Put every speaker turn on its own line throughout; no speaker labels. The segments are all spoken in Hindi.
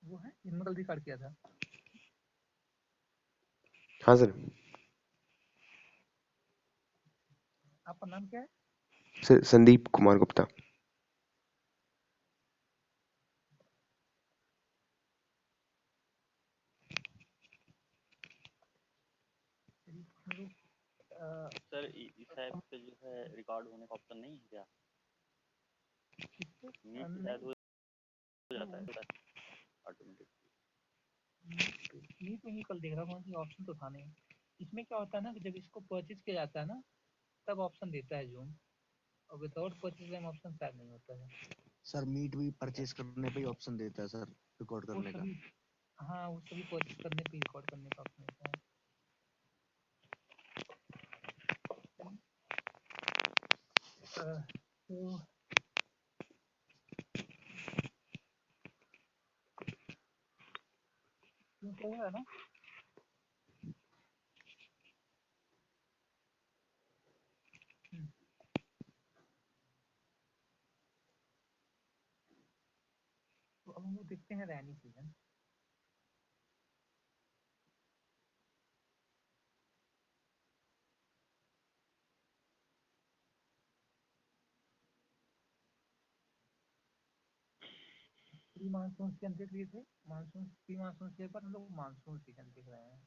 वो है जिनमें कल रिकॉर्ड किया था।
हाँ सर।
आपका नाम क्या है?
सर संदीप कुमार गुप्ता।
सर इस ऐप पे जो है रिकॉर्ड होने का ऑप्शन नहीं है क्या? मीट शायद हो जाता है ऑटोमेटिक।
मीट में ही कल देख रहा हूँ कि ऑप्शन तो था नहीं। इसमें क्या होता है ना कि जब इसको परचेज किया जाता है ना तब ऑप्शन देता है जूम, और विदाउट परचेज में ऑप्शन शायद नहीं होता है।
सर मीट भी परचेज करने पे ही ऑप्शन देता है सर रिकॉर्ड करने का।
हाँ वो सभी परचेज करने पे रिकॉर्ड करने का ऑप्शन होता है। तो क्या है ना तो अब हम लोग देखते हैं रैनी सीजन। प्री मानसून सीजन देख लिए थे, मानसून प्री मानसून के बाद हम लोग मानसून सीजन देख रहे हैं,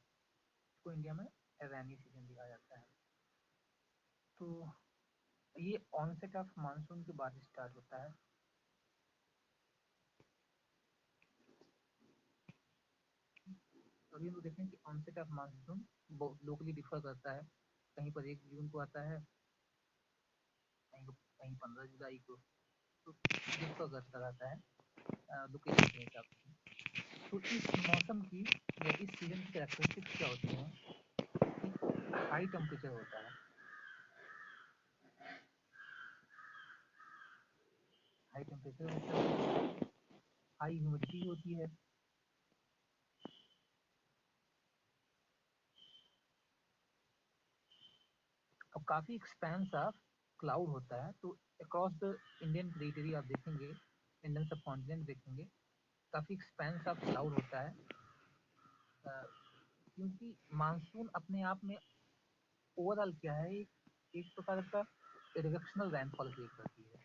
इसको इंडिया में रैनी सीजन दिया जाता है। तो ये ऑनसेट ऑफ मानसून के बाद स्टार्ट होता है। अभी हम लोग देखें कि onset of monsoon locally differ करता है, कहीं पर 1 जून को आता है, कहीं 15 जुलाई को, तो डिफर करता रहता है लोकेशन के हिसाब से। तो इस मौसम की या इस सीजन की कैरेक्टरिस्टिक्स क्या होती हैं? हाई टेम्परेचर होता है, हाई टेम्परेचर होता है, हाई ह्यूमिडिटी होती है, अब काफ़ी एक्सपेंस ऑफ क्लाउड होता है। तो अक्रॉस द इंडियन टेरिटरी आप देखेंगे, इंडियन सब कॉन्टिनेंट देखेंगे, काफ़ी एक्सपेंस ऑफ क्लाउड होता है, क्योंकि मानसून अपने आप में ओवरऑल क्या है, एक प्रकार का इरवेक्शनल रैनफॉल क्रिएट करती है।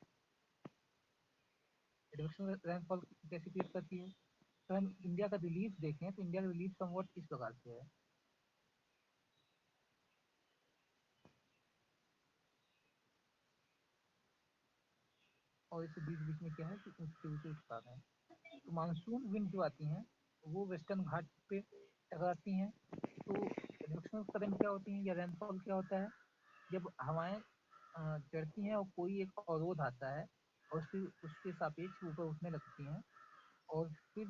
इरवेक्शनल रैनफॉल कैसे क्रिएट करती है? तो हम इंडिया का रिलीफ देखें तो इंडिया का रिलीफ समवट इस प्रकार से है। और इसके बीच बीच में क्या है कि ऊंचे ऊंचे स्थान है। तो मानसून विंड जो आती हैं वो वेस्टर्न घाट पे टकराती हैं। तो इरवेक्शनल करंट क्या होती हैं या रैनफॉल क्या होता है? जब हवाएं चढ़ती हैं और कोई एक अवरोध आता है और उसके सापेक्ष ऊपर उठने लगती हैं, और फिर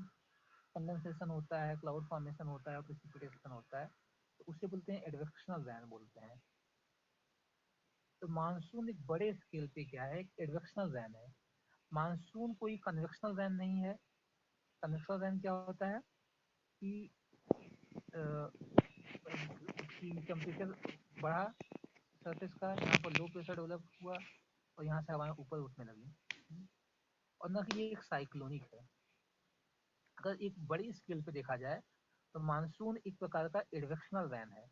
कंडेंसेशन होता है, क्लाउड फॉर्मेशन होता है और प्रेसिपिटेशन होता है, तो उसे बोलते हैं एडवेक्शनल रैन बोलते हैं। तो मानसून एक बड़े स्केल पे क्या है, एक एडवेक्शनल रैन है। मानसून कोई कन्वेक्शनल रैन नहीं है। कन्वेक्शनल रैन क्या होता है कि टेम्परेचर बढ़ा सरफेस का, यहाँ पर लो प्रेशर डेवलप हुआ और यहाँ से हवाएं ऊपर उठने लगी, और न कि ये एक साइक्लोनिक है। अगर एक बड़ी स्केल पे देखा जाए तो मानसून एक प्रकार का एडवेक्शनल रैन है।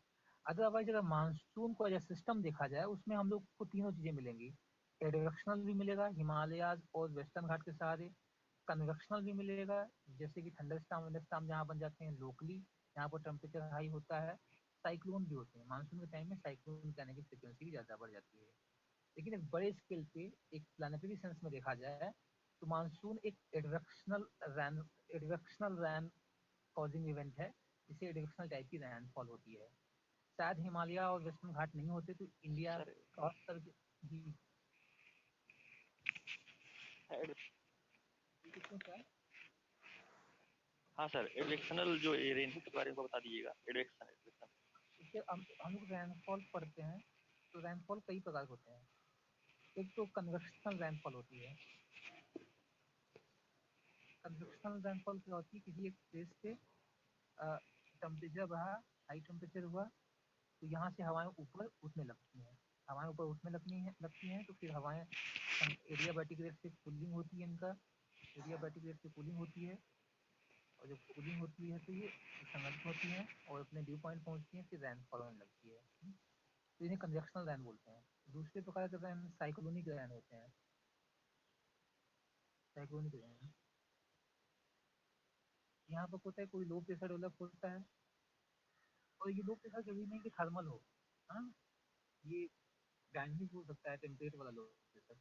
अदरवाइज अगर मानसून को एज ए सिस्टम देखा जाए उसमें हम लोग को तीनों चीजें मिलेंगी, एडवेक्शनल भी मिलेगा हिमालयाज और वेस्टर्न घाट के सहारे, कन्वेक्शनल भी मिलेगा जैसे कि थंडरस्टॉर्म जहाँ बन जाते हैं लोकली, यहाँ पर टेम्परेचर हाई होता है, साइक्लोन भी होते हैं। मानसून के टाइम में साइक्लोन के आने की फ्रिक्वेंसी भी ज़्यादा बढ़ जाती है। लेकिन एक बड़े स्केल पे एक प्लानिटरी सेंस में देखा जाए तो मानसून एक एडवेक्शनल रैन कॉजिंग इवेंट है, जिसे एडवेक्शनल टाइप की रैनफॉल होती है। शायद हिमालय और वेस्टर्न घाट नहीं होते तो इंडिया क्रॉस करके जी
हाँ सर, एडवेक्शनल जो रेन के बारे में बता दीजिएगा। एडवेक्शन
हम लोग रैनफॉल पढ़ते हैं तो रैनफॉल कई प्रकार के होते हैं। एक तो कन्वेक्शनल रैनफॉल होती है। कन्वेक्शनल रैनफॉल क्या होती है, किसी एक प्लेस पे टेम्परेचर बढ़ा, हाई टेम्परेचर हुआ, तो यहाँ से हवाएं ऊपर उठने लगती हैं। हवाएं ऊपर उठने लगती हैं तो फिर हवाएं एडियाबैटिक रेट से कूलिंग होती है, इनका एडियाबैटिक रेट से कूलिंग होती है, और और जब कूलिंग होती है तो ये संघटित होती है और अपने ड्यू पॉइंट पहुंचती है, फिर रैनफॉल होने लगती है। तो इन्हें कन्वेक्शनल रैन बोलते हैं। दूसरे प्रकार के रैन साइक्लोनिक रैन होते हैं। साइक्लोनिक रैन यहाँ पर होता है, कोई लो प्रेशर डेवलप होता है, और ये लो प्रेशर जरूरी नहीं कि थर्मल हो, हाँ, ये डायनेमिक हो सकता है, टेम्परेट वाला लो प्रेशर।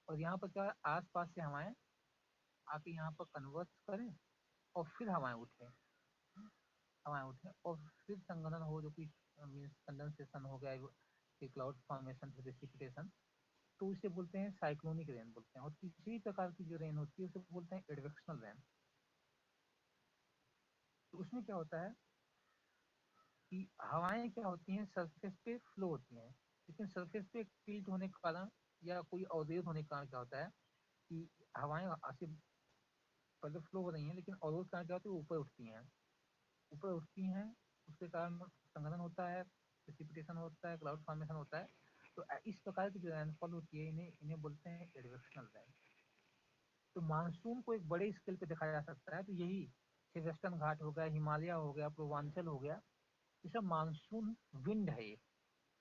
और यहाँ पर क्या आस पास से हवाएं आके यहाँ पर कन्वर्ट करें और फिर हवाएं उठें, और फिर संघनन हो, जो कि मीन्स कंडेंसेशन हो गया, कि क्लाउड फॉर्मेशन, प्रेसिपिटेशन, तो उसे बोलते हैं साइक्लोनिक रेन बोलते हैं। और तीसरी प्रकार की जो रेन होती है उसे बोलते हैं एडवेक्शनल रेन। तो उसमें क्या होता है कि हवाएं क्या होती हैं, सरफेस पे फ्लो होती हैं, लेकिन सरफेस पे टिल्ट होने के कारण या कोई अवरोध होने के कारण क्या होता है कि हवाएं ऐसे पहले फ्लो हो रही हैं, लेकिन अवरोध के कारण क्या होता है, ऊपर उठती हैं, उसके कारण संघनन होता है, प्रेसिपिटेशन होता है, क्लाउड फॉर्मेशन होता है। तो इस प्रकार की जो रैनफॉल होती है इन्हें इन्हें बोलते हैं एडवेक्शनल रेन। तो मानसून को एक बड़े स्केल पे देखा जा सकता है, तो यही वेस्टर्न घाट हो गया, हिमालय हो गया, पूर्वांचल हो गया, ये सब मानसून विंड है। ये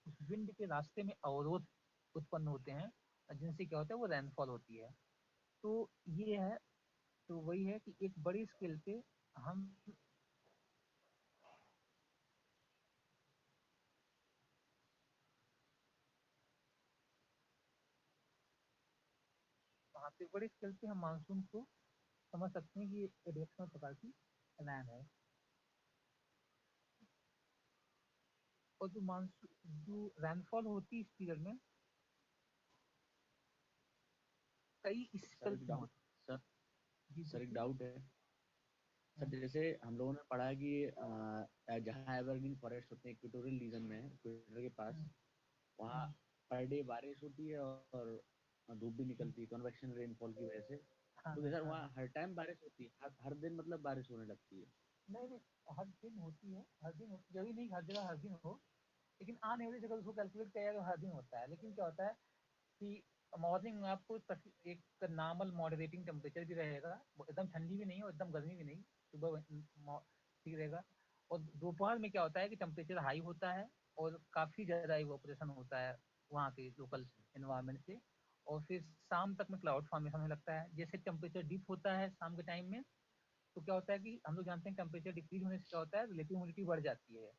उस विंड के रास्ते में अवरोध उत्पन्न होते हैं, जिनसे क्या होता है वो रैनफॉल होती है। तो ये है, तो वही है कि एक बड़ी स्केल पे हम वहाँ पे बड़े स्केल पे हम मानसून को समझ सकते हैं कि ये एडवेक्शनल प्रकार की रैन है। और जो मानसून जो रैनफॉल होती है इस पीरियड में कई
सर
स्पेल्स
एक
में
डाउट
होती
सर
है। जी
सर एक
पूछिए।
डाउट है सर। जैसे हम लोगों ने पढ़ा है कि जहाँ एवरग्रीन फॉरेस्ट होते हैं इक्वेटोरियल रीजन में, इक्वेटर के पास,
हम्म,
वहाँ
हम्म,
पर डे बारिश होती है और धूप भी निकलती है कन्वेक्शन रेनफॉल की वजह से।
हाँ
तो सर
हाँ
वहाँ हर टाइम बारिश होती है, हर दिन मतलब बारिश होने लगती है?
नहीं नहीं, हर दिन होती है, हर दिन होती है, जरूरी नहीं हर जगह हर दिन हो, लेकिन ऑन एवरेज अगर उसको कैलकुलेट किया जाए तो हर दिन होता है। लेकिन क्या होता है कि मॉर्निंग में आपको एक नॉर्मल मॉडरेटिंग टेम्परेचर भी रहेगा, वो एकदम ठंडी भी नहीं और एकदम गर्मी भी नहीं, सुबह ठीक रहेगा। और दोपहर में क्या होता है कि टेम्परेचर हाई होता है और काफ़ी ज़्यादा इवोपरेशन होता है वहाँ के लोकल एनवायरनमेंट से। और फिर शाम तक में क्लाउड फॉर्मेशन होने लगता है। जैसे टेम्परेचर डिप होता है शाम के टाइम में, तो क्या होता है कि हम लोग जानते हैं टेम्परेचर डिक्रीज होने से क्या होता है, रिलेटिव ह्यूमिडिटी बढ़ जाती है।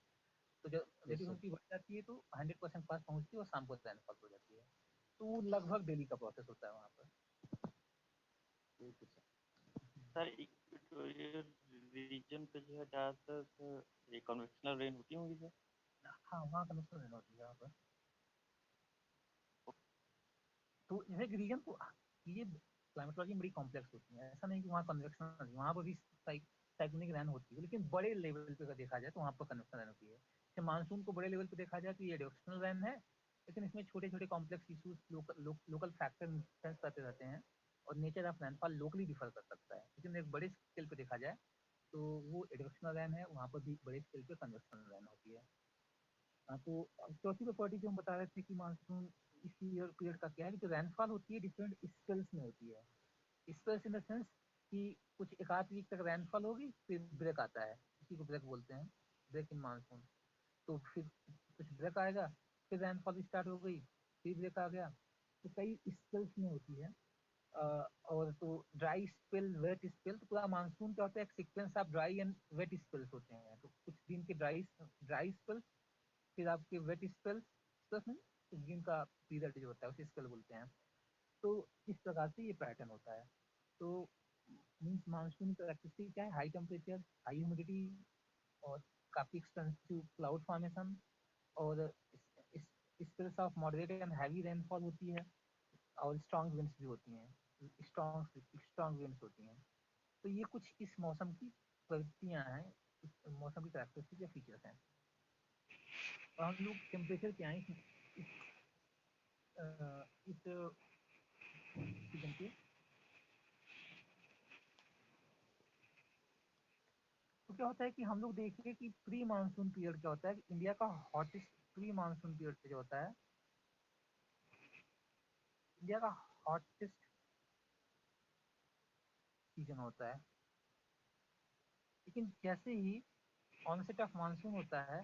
तो जब
यस
रिलेटिव
सर।
ह्यूमिडिटी बढ़ जाती है तो 100% पास पहुंचती है और शाम को रैनफॉल हो जाती है। तो वो लगभग डेली का प्रोसेस होता है वहाँ पर।
Okay sir.
Sir equatorial region पे जो है ज़्यादातर ये कन्वेक्शनल रेन होती होंगी सर?
हाँ वहाँ कनेक्शन रहना होती है वहाँ पर। तो एक रीजन को ये क्लाइमेटोलॉजी बड़ी कॉम्प्लेक्स होती है, ऐसा नहीं कि वहाँ कन्वेक्शन नहीं, वहाँ पर भी साइक्लोनिक रैन होती है, लेकिन बड़े लेवल पे अगर देखा जाए तो वहाँ पर कन्वेक्शन रैन होती है। जैसे मानसून को बड़े लेवल पे देखा जाए तो ये एडवेक्शनल रैन है, लेकिन इसमें छोटे छोटे complex issues local factor influence करते रहते हैं, और नेचर ऑफ रैनफॉल लोकली डिफर कर सकता है। लेकिन एक बड़े स्केल पे देखा जाए तो वो एडवेक्शनल रैन है, वहाँ पर भी बड़े स्केल पे कन्वेक्शनल रैन होती है। हाँ, तो चौथी प्रॉपर्टी जो हम बता रहे थे कि मानसून इस पीरियड का क्या है कि जो रैनफॉल होती है डिफरेंट स्पेल्स में होती है। स्पेल्स इन द सेंस कि कुछ एक आध वीक तक रैनफॉल होगी, फिर ब्रेक आता है, इसी को ब्रेक बोलते हैं, ब्रेक इन मानसून। तो फिर कुछ ब्रेक आएगा, फिर रैनफॉल स्टार्ट हो गई, फिर ब्रेक आ गया। तो कई स्पेल्स में होती है। और तो ड्राई स्पेल, वेट स्पेल, तो पूरा मानसून क्या होता है, एक sequence of dry and wet spells होते हैं। तो कुछ दिन के ड्राई स्पेल, फिर आपके वेट स्पेल, प्लस में दिन का पीरियड जो होता है उसे स्पेल बोलते हैं। तो इस प्रकार से ये पैटर्न होता है। तो मीन्स मानसून का एक्टिविटी क्या है, हाई टेम्परेचर, हाई ह्यूमिडिटी, और काफ़ी एक्सटेंसिव क्लाउड फॉर्मेशन, और spells of moderate and heavy rainfall होती है, और स्ट्रॉन्ग विंड्स भी होती हैं, स्ट्रॉन्ग विंड्स होती हैं। तो ये कुछ इस मौसम की प्रवृत्तियाँ हैं, इस मौसम की कैरेक्टरिस्टिक या फीचर्स हैं। और हम लोग टेम्परेचर क्या है इस सीजन के। तो क्या होता है कि हम लोग देखिए कि प्री मानसून पीरियड क्या होता है, कि इंडिया का हॉटेस्ट प्री मानसून पीरियड जो होता है, इंडिया का हॉटेस्ट सीजन होता है। लेकिन जैसे ही ऑनसेट ऑफ मानसून होता है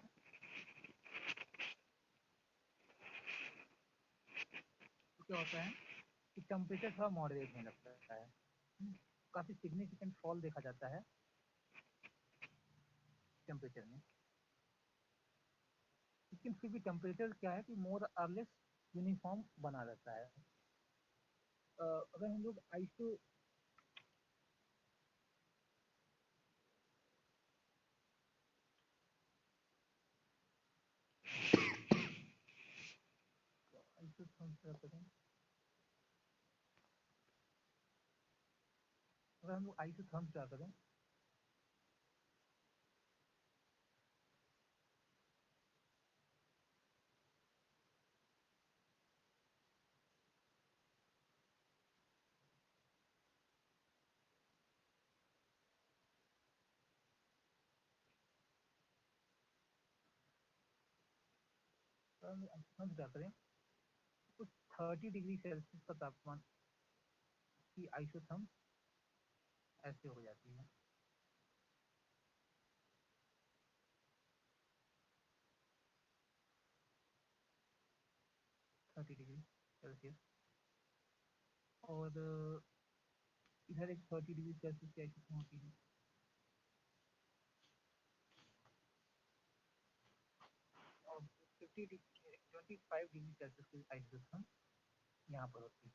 तो क्या होता है कि टेम्परेचर थोड़ा मॉडरेट होने लगता है, काफी सिग्निफिकेंट फॉल देखा जाता है टेम्परेचर में। लेकिन फिर भी टेम्परेचर क्या है कि मोर और लेस यूनिफॉर्म बना रहता है। अगर हम लोग आइसो अगर हम लोग आइसोथर्म्स क्या करें, आइसोथर्म्स क्या करें, कुछ 30 डिग्री सेल्सियस का तापमान की आइसोथर्म्स ऐसे हो जाती है। सेल्सियस और इधर एक 30 डिग्री सेल्सियस की आइसोथर्म होती है। और 25 डिग्री सेल्सियस की आइसोथर्म यहाँ पर होती है।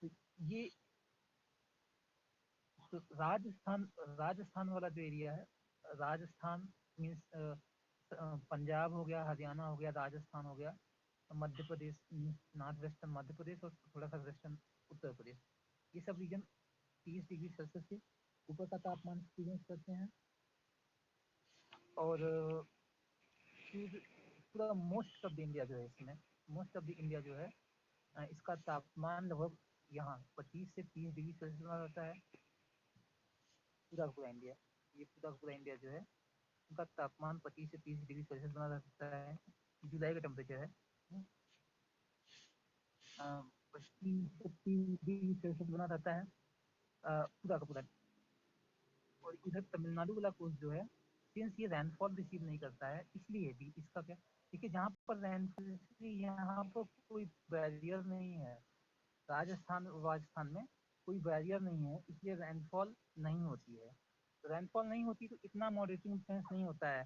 तो ये तो राजस्थान वाला जो एरिया है, राजस्थान मीन्स पंजाब हो गया, हरियाणा हो गया, राजस्थान हो गया, मध्य प्रदेश नॉर्थ वेस्टर्न मध्य प्रदेश और थोड़ा सा वेस्टर्न उत्तर प्रदेश, ये सब रीजन 30 डिग्री सेल्सियस से ऊपर का तापमान एक्सपीरियंस करते हैं। और फिर पूरा मोस्ट ऑफ द इंडिया जो है, इसमें मोस्ट ऑफ द इंडिया जो है इसका तापमान लगभग यहाँ 25 से 30 डिग्री सेल्सियस बना रहता है। पूरा इंडिया, ये पूरा इंडिया जो है उनका तापमान 25 से 30 डिग्री सेल्सियस बना रहता है। जुलाई का टेम्परेचर है 25 से 30 डिग्री सेल्सियस बना रहता है पूरा का पूरा। और इधर तमिलनाडु वाला कोस्ट जो है, सिंस ये रैनफॉल रिसीव नहीं करता है, इसलिए भी इसका क्या, देखिए जहाँ पर रैनफॉल, यहाँ पर कोई बैरियर नहीं है, राजस्थान में कोई बैरियर नहीं है, इसलिए रैनफॉल नहीं होती है। रैनफॉल नहीं होती तो इतना मॉडरेटिंग इन्फ्लुएंस नहीं होता है,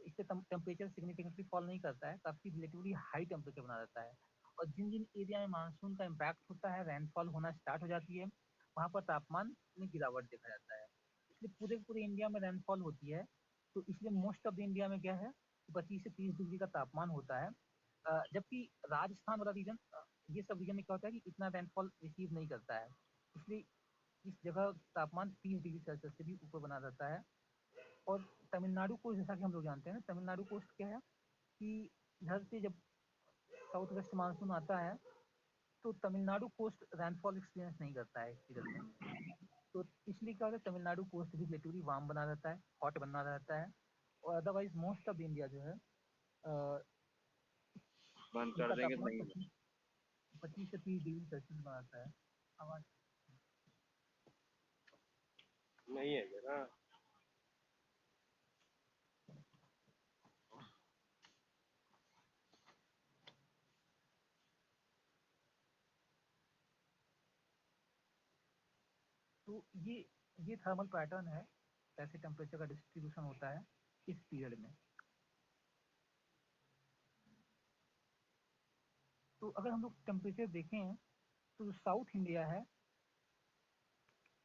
इससे टेम्परेचर सिग्निफिकेंटली फॉल नहीं करता है, काफी रिलेटिवली हाई टेम्परेचर बना रहता है। और जिन जिन एरिया में मानसून का इम्पैक्ट होता है, रैनफॉल होना स्टार्ट हो जाती है, वहाँ पर तापमान में गिरावट देखा जाता है। इसलिए पूरे इंडिया में रैनफॉल होती है, तो इसलिए मोस्ट ऑफ द इंडिया में क्या है 25 से 30 डिग्री का तापमान होता है। जबकि राजस्थान वाला रीजन, ये सब रीजन में क्या होता है कि इतना रैनफॉल रिसीव नहीं करता है, इसलिए इस जगह तापमान 30 डिग्री सेल्सियस से भी ऊपर बना रहता है। और तमिलनाडु कोस्ट, जैसा कि हम लोग जानते हैं ना, तमिलनाडु कोस्ट क्या है कि इधर से जब साउथ वेस्ट मानसून आता है तो तमिलनाडु कोस्ट रैनफॉल एक्सपीरियंस नहीं करता है इस पीरियड में, तो इसलिए क्या होता है तमिलनाडु कोस्ट भी रिलेटिवली वार्म बना रहता है, हॉट बना रहता है। और otherwise most of the India जो है
बंद
इनका
कर देंगे तो
तापमान
नहीं
25 से 30 डिग्री सेल्सियस बनाता है। आवाज
नहीं है ना।
तो ये थर्मल पैटर्न है, कैसे टेम्परेचर का डिस्ट्रीब्यूशन होता है इस पीरियड में। तो अगर हम लोग टेम्परेचर देखें तो जो साउथ इंडिया है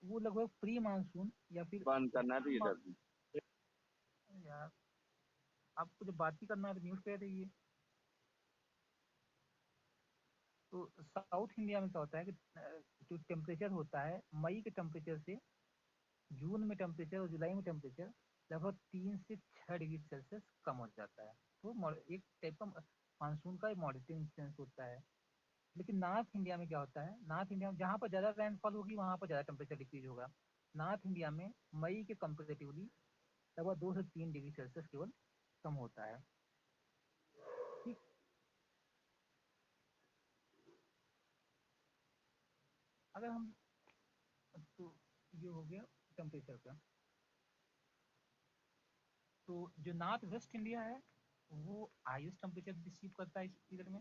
वो लगभग प्री मानसून या फिर
बंद करना तो ये कर दी।
यार आपको जब बात ही करना है तो म्यूट कर दीजिए। तो साउथ इंडिया में क्या होता है कि जो टेम्परेचर होता है मई के टेम्परेचर से जून में टेम्परेचर और जुलाई में टेम्परेचर लगभग 3 से 6 डिग्री सेल्सियस कम हो जाता है। तो एक टाइप का मानसून का मॉडरेटिंग इन्फ्लुएंस होता है। लेकिन नॉर्थ इंडिया में क्या होता है, नॉर्थ इंडिया में जहाँ पर ज़्यादा रेनफॉल होगी वहाँ पर ज़्यादा टेम्परेचर डिक्रीज होगा। नॉर्थ इंडिया में मई के कंपेरेटिवली लगभग 2 से 3 डिग्री सेल्सियस केवल कम होता है। ठीक, अगर हम, तो ये हो गया टेम्परेचर का। तो जो नॉर्थ वेस्ट इंडिया है वो हाईएस्ट टेम्परेचर रिसीव करता है इस पीरियड में,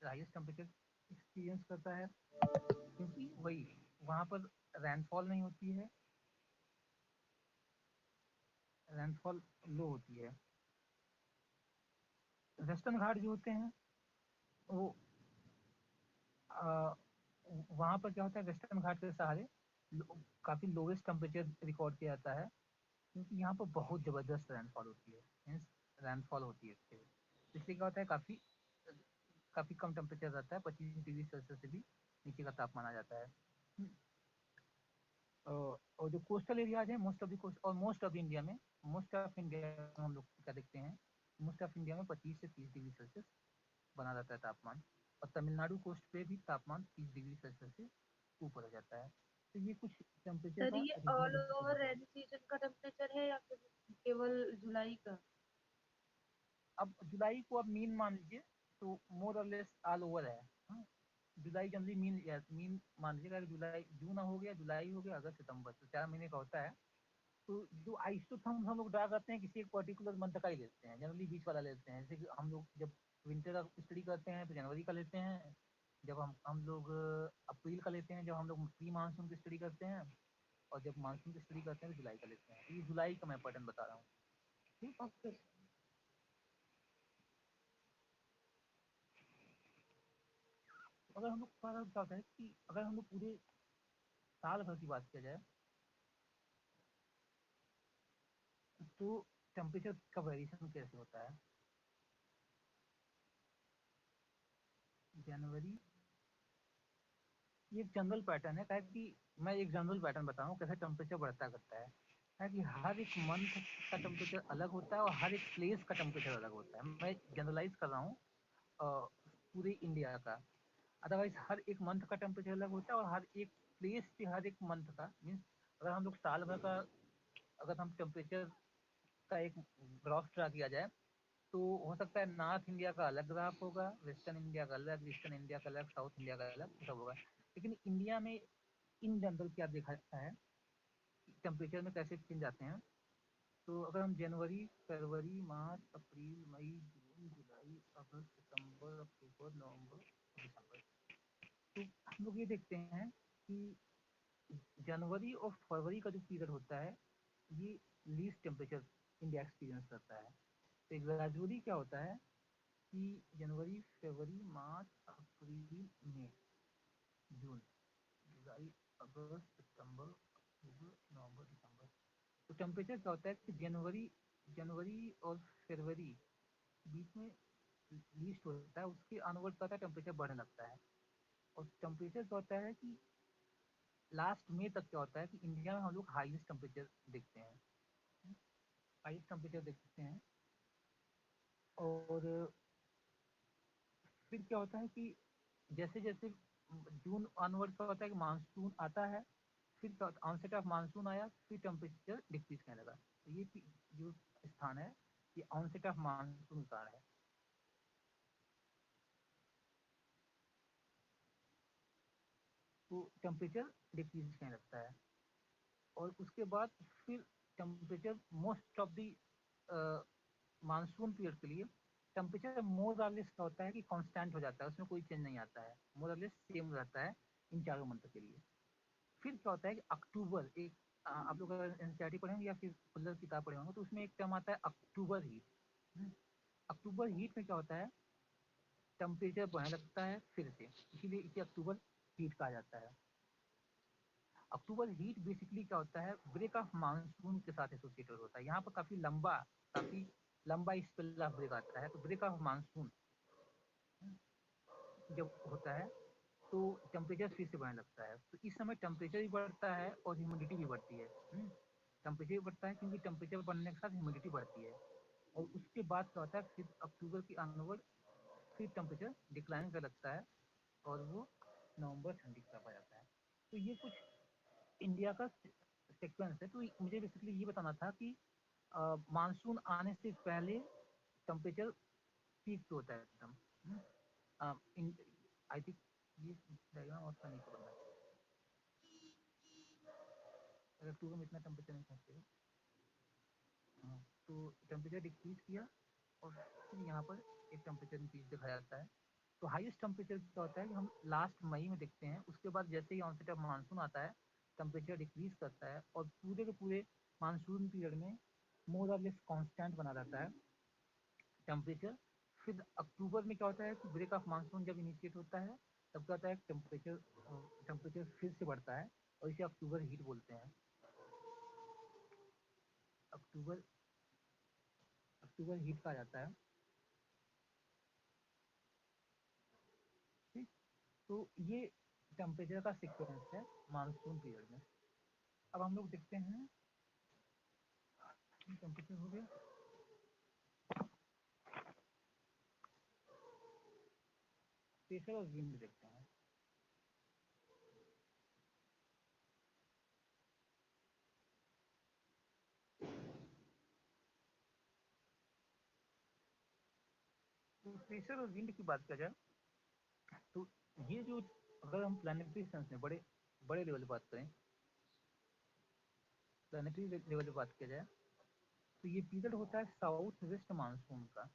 हाईएस्ट टेम्परेचर एक्सपीरियंस करता है, क्योंकि वही वहाँ पर रैनफॉल नहीं होती है, रैनफॉल लो होती है। वेस्टर्न घाट जो होते हैं वो वहाँ पर क्या होता है, वेस्टर्न घाट के सहारे काफ़ी लोवेस्ट टेम्परेचर रिकॉर्ड किया जाता है, क्योंकि यहाँ पर बहुत ज़बरदस्त रैनफॉल होती है, मीन्स रैनफॉल होती है इसलिए क्या होता है काफ़ी काफ़ी कम टेम्परेचर रहता है, 25 डिग्री सेल्सियस से भी नीचे का तापमान आ जाता है। और जो कोस्टल एरियाज है मोस्ट ऑफ द कोस्ट और मोस्ट ऑफ इंडिया में हम लोग क्या देखते हैं, मोस्ट ऑफ इंडिया में 25 से 30 डिग्री सेल्सियस बना रहता है तापमान, और तमिलनाडु कोस्ट पे भी तापमान 30 डिग्री सेल्सियस से ऊपर हो जाता है। तो ये कुछ टेम्परेचर
सर ये ऑल ओवर रेनी सीजन का टेम्परेचर है या फिर केवल जुलाई का?
अब जुलाई को आप मीन मान लीजिए तो मोर और लेस ऑल ओवर है। जुलाई जनरली मीन मान लीजिएगा, जुलाई जून हो गया, जुलाई हो गया, अगस्त सितंबर, तो 4 महीने का होता है। तो जो आइसोथर्म हम लोग ड्रा करते हैं किसी एक पर्टिकुलर मंथ का ही लेते हैं, जनरली बीच वाला लेते हैं। जैसे कि हम लोग जब विंटर का स्टडी करते हैं तो जनवरी का लेते हैं, जब हम लोग अप्रैल का लेते हैं, जब हम लोग प्री मानसून की स्टडी करते हैं, और जब मानसून की स्टडी करते हैं तो जुलाई का लेते हैं। ये जुलाई का मैं पैटर्न बता रहा हूँ, ठीक।
ओके।
अगर हम लोग थोड़ा सा होता है कि अगर हम लोग पूरे साल भर की बात किया जाए तो टेम्परेचर का वेरिएशन कैसे होता है। जनवरी ये एक जनरल पैटर्न है, कि मैं एक जनरल पैटर्न बताऊँ कैसे टेम्परेचर बढ़ता करता है कि हर एक मंथ का टेम्परेचर अलग होता है और हर एक प्लेस का टेम्परेचर अलग होता है। मैं जनरलाइज कर रहा हूँ पूरे इंडिया का, अदरवाइज हर एक मंथ का टेम्परेचर अलग होता है और हर एक प्लेस पे हर एक मंथ का मीन्स अगर हम लोग साल भर का अगर हम टेम्परेचर का एक ग्राफ ड्रा किया जाए तो हो सकता है नॉर्थ इंडिया का अलग ग्राफ होगा, वेस्टर्न इंडिया का अलग, ईस्टर्न इंडिया का अलग, साउथ इंडिया का अलग, सब होगा। लेकिन इंडिया में इन जनरल क्या देखा जाता है टेम्परेचर में कैसे चेंज आते हैं। तो अगर हम जनवरी, फरवरी, मार्च, अप्रैल, मई, जून, जुलाई, अगस्त, सितंबर, अक्टूबर, नवंबर, दिसंबर, तो हम लोग ये देखते हैं कि जनवरी और फरवरी का जो पीरियड होता है ये लीस्ट टेम्परेचर इंडिया एक्सपीरियंस करता है। तो ग्रेजुअली क्या होता है कि जनवरी, फरवरी, मार्च, अप्रैल, मई, जून, जुलाई, अगस्त, सितंबर, अक्टूबर, नवंबर, दिसंबर, तो टेम्परेचर क्या होता है कि जनवरी जनवरी और फरवरी बीच में लीस्ट होता है, उसके ऑनवर्ड क्या होता है टेम्परेचर बढ़ने लगता है। और टेम्परेचर क्या होता है कि लास्ट मई तक क्या होता है कि इंडिया में हम लोग हाईएस्ट टेम्परेचर देखते हैं, हाईएस्ट टेम्परेचर देखते हैं। और फिर क्या होता है कि जैसे जैसे जून ऑनवर्ड क्या होता है कि मानसून आता है, फिर ऑनसेट ऑफ मानसून आया, फिर टेम्परेचर डिक्रीज करने लगा। तो ये जो स्थान है ये ऑनसेट ऑफ मानसून का है। तो टेम्परेचर डिक्रीज करने लगता है और उसके बाद फिर temperature most of the monsoon period के लिए टेम्परेचर मोर और लेस क्या होता है कि कांस्टेंट हो जाता है, उसमें कोई चेंज नहीं आता है, मोर और लेस सेम रहता है इन चारों मंथ के लिए। फिर क्या होता है कि अक्टूबर एक आप लोग अगर एनसीईआरटी पढ़े होंगे या फिर खुल्लर किताब पढ़े होंगे तो उसमें एक टर्म आता है अक्टूबर हीट। अक्टूबर हीट में क्या होता है टेम्परेचर बढ़ने लगता है फिर से, इसीलिए इसे अक्टूबर हीट कहा जाता है। अक्टूबर हीट बेसिकली क्या होता है ब्रेक ऑफ मानसून के साथ एसोसिएटेड होता है। यहाँ पर काफी लंबा स्पेल ऑफ ब्रेक आता है। तो ब्रेक ऑफ मानसून जब होता है तो टेम्परेचर फिर से बढ़ने लगता है। तो इस समय टेम्परेचर भी बढ़ता है और ह्यूमिडिटी भी बढ़ती है। टेम्परेचर भी बढ़ता है क्योंकि टेम्परेचर बढ़ने के साथ ह्यूमिडिटी बढ़ती है। और उसके बाद क्या होता है फिर अक्टूबर की ऑनवर्ड फिर टेम्परेचर डिक्लाइन कर लगता है और वो नवंबर ठंडी की तरफ आ जाता है। तो ये कुछ इंडिया का सीक्वेंस है। तो मुझे बेसिकली ये बताना था कि मानसून आने से पहले टेम्परेचर पीक पे होता है एकदम। आई थिंक ये डायग्राम और नहीं करना है। अगर अक्टूबर में इतना टेम्परेचर नहीं पहुँचेगा। हाँ, तो टेम्परेचर डिक्रीज किया और फिर यहाँ पर एक टेम्परेचर इंक्रीज दिखाया जाता है। तो हाईएस्ट टेम्परेचर क्या होता है कि हम लास्ट मई में देखते हैं, उसके बाद जैसे ही ऑनसेट ऑफ मानसून आता है टेम्परेचर डिक्रीज करता है और पूरे के पूरे मानसून पीरियड में मोर और लेस कांस्टेंट बना रहता है टेम्परेचर। फिर अक्टूबर में क्या होता है कि ब्रेक ऑफ मानसून जब इनिशिएट होता है तब क्या होता है टेम्परेचर फिर से बढ़ता है और इसे अक्टूबर हीट बोलते हैं। अक्टूबर अक्टूबर हीट कहा जाता है। ठीक, तो ये टेम्परेचर का सीक्वेंस है मानसून पीरियड में। अब हम लोग देखते हैं टेम्परेचर हो गया, प्रेशर और विंड देखते हैं। तो प्रेशर और विंड की बात किया जाए तो ये जो, अगर हम प्लानिटरी सेंस में बड़े बड़े लेवल पे बात करें, प्लानिटरी लेवल पे बात किया जाए तो ये पीरियड होता है साउथ वेस्ट मानसून का।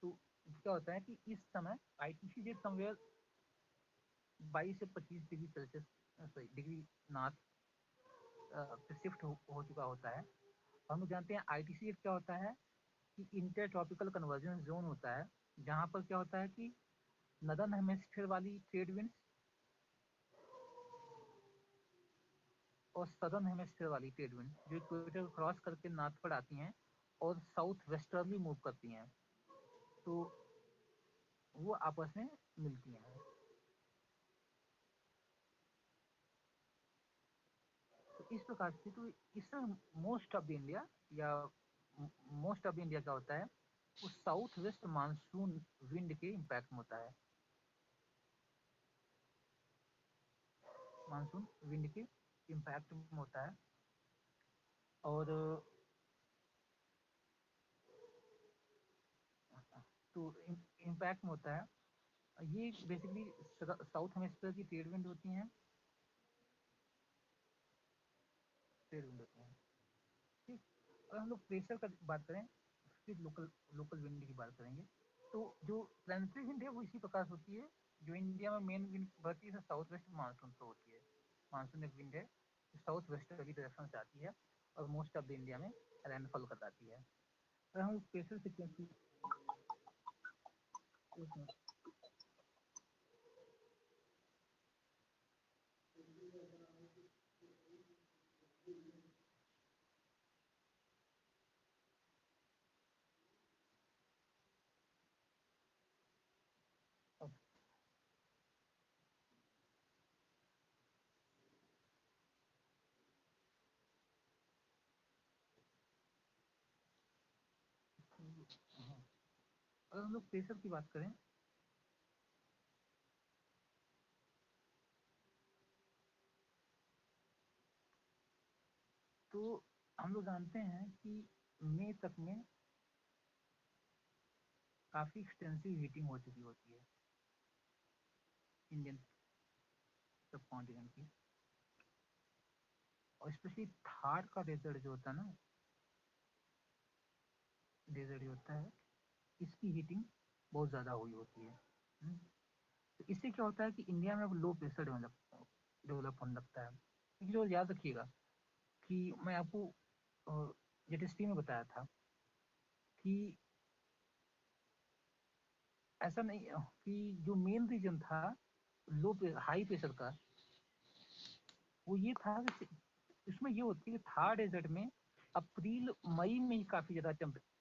तो क्या होता है कि इस समय आईटीसी जे समवेयर 22 से 25 degree Celsius sorry degree north पे शिफ्ट हो चुका होता है। हम लोग जानते हैं आईटीसी क्या होता है कि इंटर ट्रॉपिकल कन्वर्जेंस जोन होता है, जहाँ पर क्या होता है कि नदर्न हेमिस्फीयर वाली ट्रेड विंड्स और सदर्न हेमिस्फीयर वाली ट्रेड विंड जो इक्वेटर क्रॉस करके नॉर्थ पर आती हैं और साउथ वेस्टर्ली मूव करती हैं, तो वो आपस में मिलती हैं। तो इस प्रकार से तो इसमें मोस्ट ऑफ द इंडिया या मोस्ट ऑफ द इंडिया क्या होता है वो साउथ वेस्ट मानसून विंड के इम्पैक्ट में होता है, मानसून विंड के इम्पैक्ट में होता है। और तो इम्पैक्ट में होता है, ये बेसिकली साउथ हेमिस्फीयर की ट्रेड विंड होती हैं, ट्रेड विंड होती हैं। ठीक, अगर हम लोग प्रेशर का बात करें फिर लोकल लोकल विंड की बात करेंगे। तो जो प्लानिटरी विंड है वो इसी प्रकार से होती है, जो इंडिया में मेन विंड बहती है साउथ वेस्ट मानसून से होती है। मानसून एक विंड है जो साउथ वेस्टर्ली डायरेक्शन से आती है और मोस्ट ऑफ द इंडिया में लैंडफॉल कराती है। अगर हम प्रेशर सीक्वेंस की अगर हम लोग प्रेशर की बात करें तो हम लोग जानते हैं कि मई तक में काफी एक्सटेंसिव हीटिंग हो चुकी होती है इंडियन सब कॉन्टिनेंट की, और स्पेशली थार का डेजर्ट जो होता है ना, डेजर्ट जो होता है इसकी हीटिंग बहुत ज़्यादा हुई होती है। तो इससे क्या होता है कि इंडिया में अब लो प्रेशर डेवलप होने लगता है। लेकिन जो याद रखिएगा कि मैं आपको जेटिस्टी में बताया था कि ऐसा नहीं कि जो मेन रीजन था हाई प्रेशर का वो ये था कि इसमें ये होती है कि थार डेजर्ट में अप्रैल मई में ही काफी ज्यादा टेम्परेचर,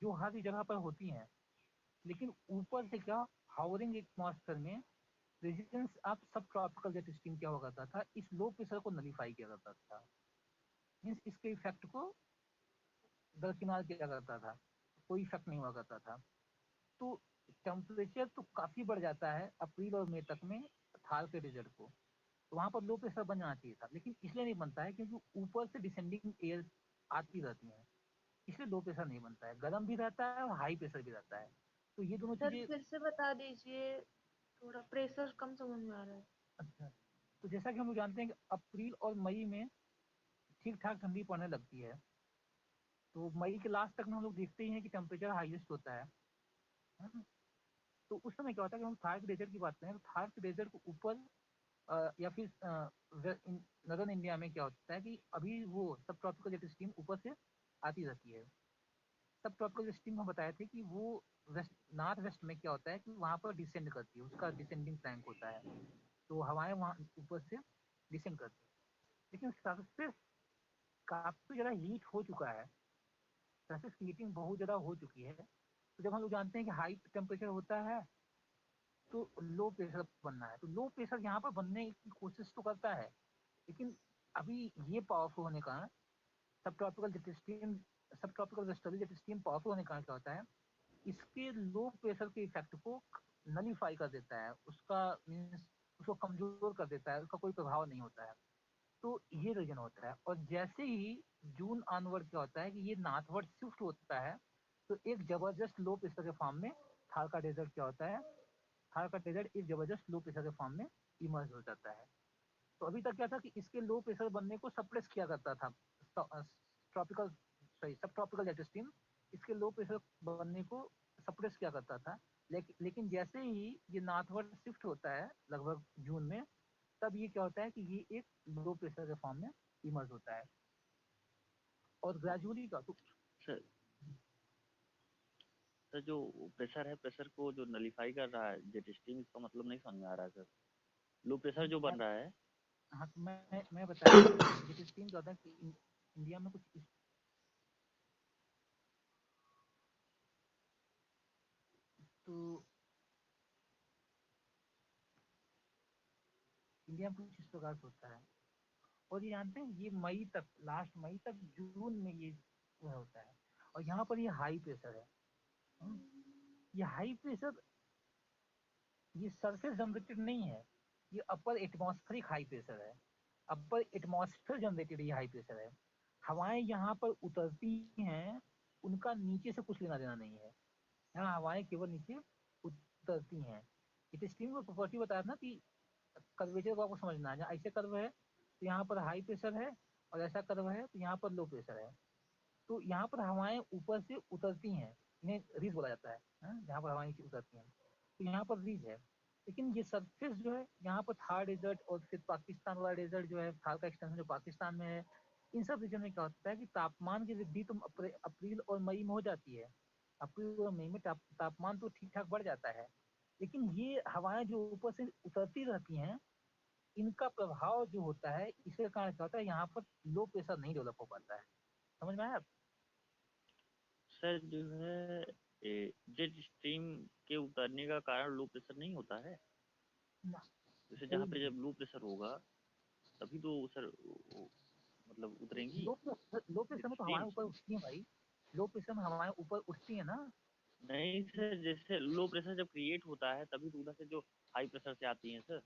जो हर जगह पर होती हैं, लेकिन ऊपर से क्या हावरिंग एटमॉस्फेयर में रेजिस्टेंस ऑफ सब ट्रॉपिकल जेट स्ट्रीम क्या हुआ करता था, इस लो प्रेशर को नलीफाई किया करता था, मीन्स इसके इफेक्ट को दरकिनार किया करता था, कोई इफेक्ट नहीं हुआ करता था। तो टेम्परेचर तो काफी बढ़ जाता है अप्रैल और मई तक में, थार के डेजर्ट को, तो वहां पर लो प्रेशर बन जाना चाहिए था, लेकिन इसलिए नहीं बनता है क्योंकि ऊपर से डिसेंडिंग एयर आती रहती है, इसलिए लो प्रेशर नहीं बनता है। गर्म भी रहता है और हाई प्रेशर भी रहता है, तो ये दोनों
सर
चीजें।
फिर से बता दीजिए, थोड़ा प्रेशर कम समझ में आ रहा है।
अच्छा, तो जैसा कि हम लोग जानते हैं कि अप्रैल और मई में ठीक ठाक ठंडी पड़ने लगती है, तो मई के लास्ट तक में हम लोग देखते ही हैं कि टेम्परेचर हाईएस्ट होता है ना? तो उस समय क्या होता है कि हम थार के डेजर्ट की बात करें तो थार के डेजर्ट के ऊपर या फिर नदर्न इंडिया में क्या होता है कि अभी वो सब ट्रॉपिकल जेट स्ट्रीम ऊपर से आती रहती है। सब ट्रॉपिकल जेट स्ट्रीम हम बताए थे कि वो वेस्ट नॉर्थ वेस्ट में क्या होता है कि वहाँ पर डिसेंड करती है, उसका डिसेंडिंग फ्लैंक होता है, तो हवाएं वहाँ ऊपर से डिसेंड करती है। लेकिन सरफेस काफी ज़्यादा हीट हो चुका है, सरफेस की हीटिंग बहुत ज़्यादा हो चुकी है, तो जब हम लोग जानते हैं कि हाई टेम्परेचर होता है तो लो प्रेशर बनना है, तो लो प्रेशर यहाँ पर बनने की कोशिश तो करता है, लेकिन अभी ये पावरफुल होने का सब ट्रॉपिकल जेट स्ट्रीम, सब tropical westerly jet stream powerful होने का क्या होता है, इसके लो प्रेशर के इफेक्ट को नलीफाई कर देता है, उसका मीन्स उसको कमजोर कर देता है, उसका कोई प्रभाव नहीं होता है। तो ये रीजन होता है, और जैसे ही जून ऑनवर्ड क्या होता है कि ये नॉर्थवर्ड शिफ्ट होता है, तो एक जबरदस्त लो प्रेशर के फॉर्म में थार का डेजर्ट क्या होता है, थार का डेजर्ट एक जबरदस्त लो प्रेशर के फॉर्म में इमर्ज हो जाता है। तो अभी तक क्या था कि इसके लो प्रेशर बनने को सप्रेस किया करता था ट्रॉपिकल, सॉरी सब ट्रॉपिकल जेट स्ट्रीम इसके लो प्रेशर बनने को सप्रेस किया करता था, लेकिन जैसे ही ये नॉर्थवर्ड शिफ्ट होता है लगभग जून में, तब ये क्या होता है कि ये एक लो प्रेशर के फॉर्म में इमर्ज होता है, और ग्रेजुअली का तो
सर सर जो प्रेशर है, प्रेशर को जो नलीफाई कर रहा है जेट स्ट्रीम, इसका मतलब नहीं समझ में आ रहा है सर। लो प्रेशर जो बन रहा है,
हाँ तो मैं बता रहा हूँ जेट स्ट्रीम क्या होता है कि इंडिया में कुछ तो इंडिया में कुछ इस प्रकार से होता है, और ये जानते हैं ये मई तक, लास्ट मई तक, जून में ये होता है, और यहाँ पर ये हाई प्रेशर है। हम्म, ये हाई प्रेशर ये सरफेस जनरेटेड नहीं है, ये अपर एटमॉस्फेरिक हाई प्रेशर है, अपर एटमॉस्फेयर जनरेटेड ये हाई प्रेशर है। हवाएं यहाँ पर उतरती हैं, उनका नीचे से कुछ लेना देना नहीं है, यहाँ हवाएं केवल नीचे उतरती हैं। इस स्टीम को प्रॉपर्टी बताया ना कि कर्वेचर को आपको समझना है, जहाँ ऐसे कर्व है तो यहाँ पर हाई प्रेशर है, और ऐसा कर्व है तो यहाँ पर लो प्रेशर है। तो यहाँ पर हवाएं ऊपर से उतरती हैं, इन्हें रीज बोला जाता है, जहाँ पर हवाएं नीचे उतरती हैं, तो यहाँ पर रीज है। लेकिन ये सरफेस जो है यहाँ पर थार डेजर्ट और फिर पाकिस्तान वाला डेजर्ट जो है, थार का एक्सटेंशन जो पाकिस्तान में है, इन सब रीजन में क्या होता है कि तापमान की वृद्धि तो अप्रैल और मई में हो जाती है, अप्रैल और मई में तापमान तो ठीक ठाक बढ़ जाता है, लेकिन ये हवाएं जो ऊपर से उतरती रहती हैं, इनका प्रभाव जो होता है, इसके कारण क्या होता है यहाँ पर लो प्रेशर नहीं डेवलप हो पाता है। समझ में आया?
सर जो है जेट स्ट्रीम के उतरने का कारण लो प्रेशर नहीं होता है।
ना,
जैसे
कोई
जहाँ पे
नहीं।
जब लो प्रेशर होगा तभी तो सर मतलब उतरेंगी
लो प्रेशर में तो हवाएं
स्ट्रीम्स।
ऊपर उठती हैं भाई, लो प्रेशर में हवाएं ऊपर उठती हैं ना।
नहीं सर, जैसे लो प्रेशर जब क्रिएट होता है तभी तो उधर से जो हाई प्रेशर से आती हैं सर,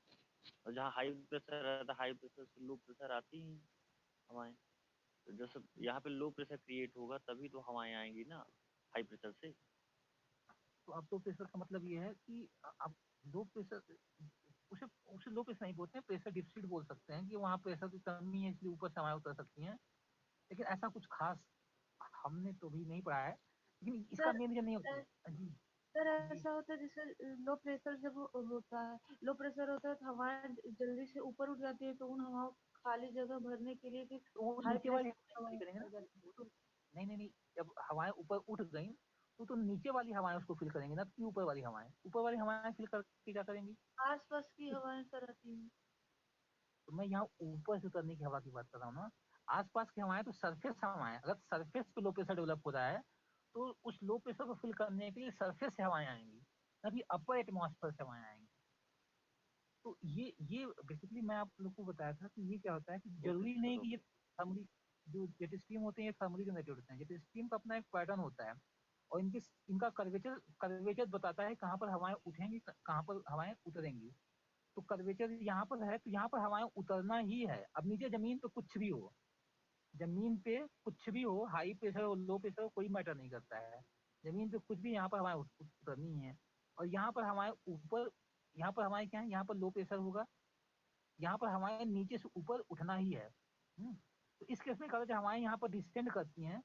और जहाँ हाई प्रेशर रहता है हाई प्रेशर से लो प्रेशर आती हैं हवाएं। तो जैसे यहाँ पे लो प्रेशर क्रिएट होगा तभी तो हवाएं आएंगी ना हाई प्रेशर से।
तो अब लो प्रेशर का मतलब ये है कि अब लो प्रेशर, उसे उसे लो प्रेशर नहीं बोलते हैं, प्रेशर डिफिसिट बोल सकते हैं कि वहाँ प्रेशर की कमी है इसलिए ऊपर से हवाएं उतर सकती हैं, लेकिन ऐसा कुछ खास हमने तो भी नहीं पढ़ा है, लेकिन इसका
सर
मेन रीजन नहीं होता जी।
सर
जी,
ऐसा होता है जैसे लो प्रेशर जब होता है, लो प्रेशर होता है तो हवाएं जल्दी से ऊपर उठ जाती है, तो उन हवाओं खाली जगह भरने के लिए फिर
तो वो
हाई
नीचे वाली
प्रेशर
हवाएं
हवाएं
फिल करेंगे
आ
ना,
जाती
वो तो नहीं नहीं नहीं, जब हवाएं ऊपर उठ गई तो नीचे वाली हवाएं उसको फिल करेंगी ना, कि ऊपर वाली हवाएं, ऊपर वाली हवाएं फिल करके क्या करेंगी।
है, आसपास की हवाएं सर आती हैं।
तो मैं यहाँ ऊपर से उतरने की हवा की बात कर रहा हूँ ना, आसपास की हवाएं तो सरफेस हवाएं, अगर सरफेस पे लो प्रेशर डेवलप हो रहा है तो उस लो प्रेशर को फिल करने के लिए सरफेस से हवाएं आएंगी, ना कि अपर एटमॉस्फेयर से हवाएं आएंगी। तो ये बेसिकली मैं आप लोग को बताया था कि ये क्या होता है कि
ओके
जरूरी नहीं
सर,
कि ये
ओके।
थर्मली, जो जेट स्ट्रीम होते हैं ये थर्मली जनरेटेड होते हैं, जेट स्ट्रीम का अपना एक पैटर्न होता है, और इनका कर्वेचर कर्वेचर बताता है कहाँ पर हवाएं उठेंगी कहाँ पर हवाएं उतरेंगी। तो कर्वेचर यहाँ पर है, तो यहाँ पर हवाएं उतरना ही है। अब नीचे जमीन पे कुछ भी हो, जमीन पे कुछ भी हो, हाई प्रेशर हो लो प्रेशर हो, कोई मैटर नहीं करता है। जमीन पे कुछ भी, यहाँ पर हवाएं उतरनी है। और यहाँ पर हवाएं ऊपर, यहाँ पर हवाएं क्या है, यहाँ पर लो प्रेशर होगा, यहाँ पर हवाएं नीचे से ऊपर उठना ही है। तो इस केस में क्या होता है, हवाएं यहाँ पर डिस्टेंड करती हैं,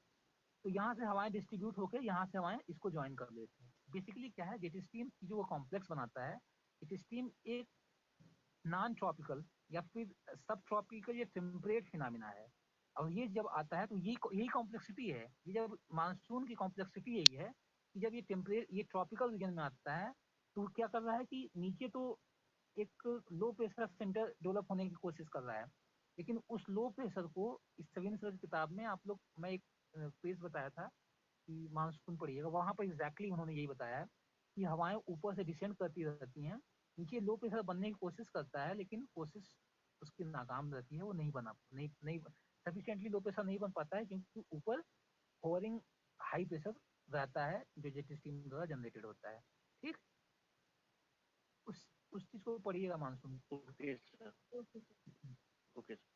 तो यहाँ से हवाएं डिस्ट्रीब्यूट होकर यहाँ से हवाएं इसको ज्वाइन कर लेती हैं। बेसिकली क्या है, जेट स्ट्रीम जो वो कॉम्प्लेक्स बनाता है, जेट स्ट्रीम एक नॉन ट्रॉपिकल या फिर सब ट्रॉपिकल या टेम्परेट फिनोमिना है। और ये जब आता है तो यही कॉम्प्लेक्सिटी है, ये जब मानसून की कॉम्प्लेक्सिटी यही है कि जब ये टेम्परेट, ये ट्रॉपिकल रीजन में आता है, तो क्या कर रहा है कि नीचे तो एक लो प्रेशर सेंटर डेवलप होने की कोशिश कर रहा है, लेकिन उस लो प्रेशर को इस सेवन की किताब में आप लोग, मैं एक पेज बताया था कि मानसून पढ़िएगा, वहां पर एग्जैक्टली उन्होंने यही बताया है कि हवाएं ऊपर से डिसेंड करती रहती हैं, नीचे लो प्रेशर बनने की कोशिश करता है, लेकिन कोशिश उसकी नाकाम रहती है, वो नहीं बना, नहीं सफिशिएंटली लो प्रेशर नहीं बन पाता है, क्योंकि ऊपर होवरिंग हाई प्रेशर रहता है जो जेट स्ट्रीम द्वारा जनरेटेड होता है। ठीक, उस चीज को पढ़िएगा monsoon.
Okay sir, okay sir.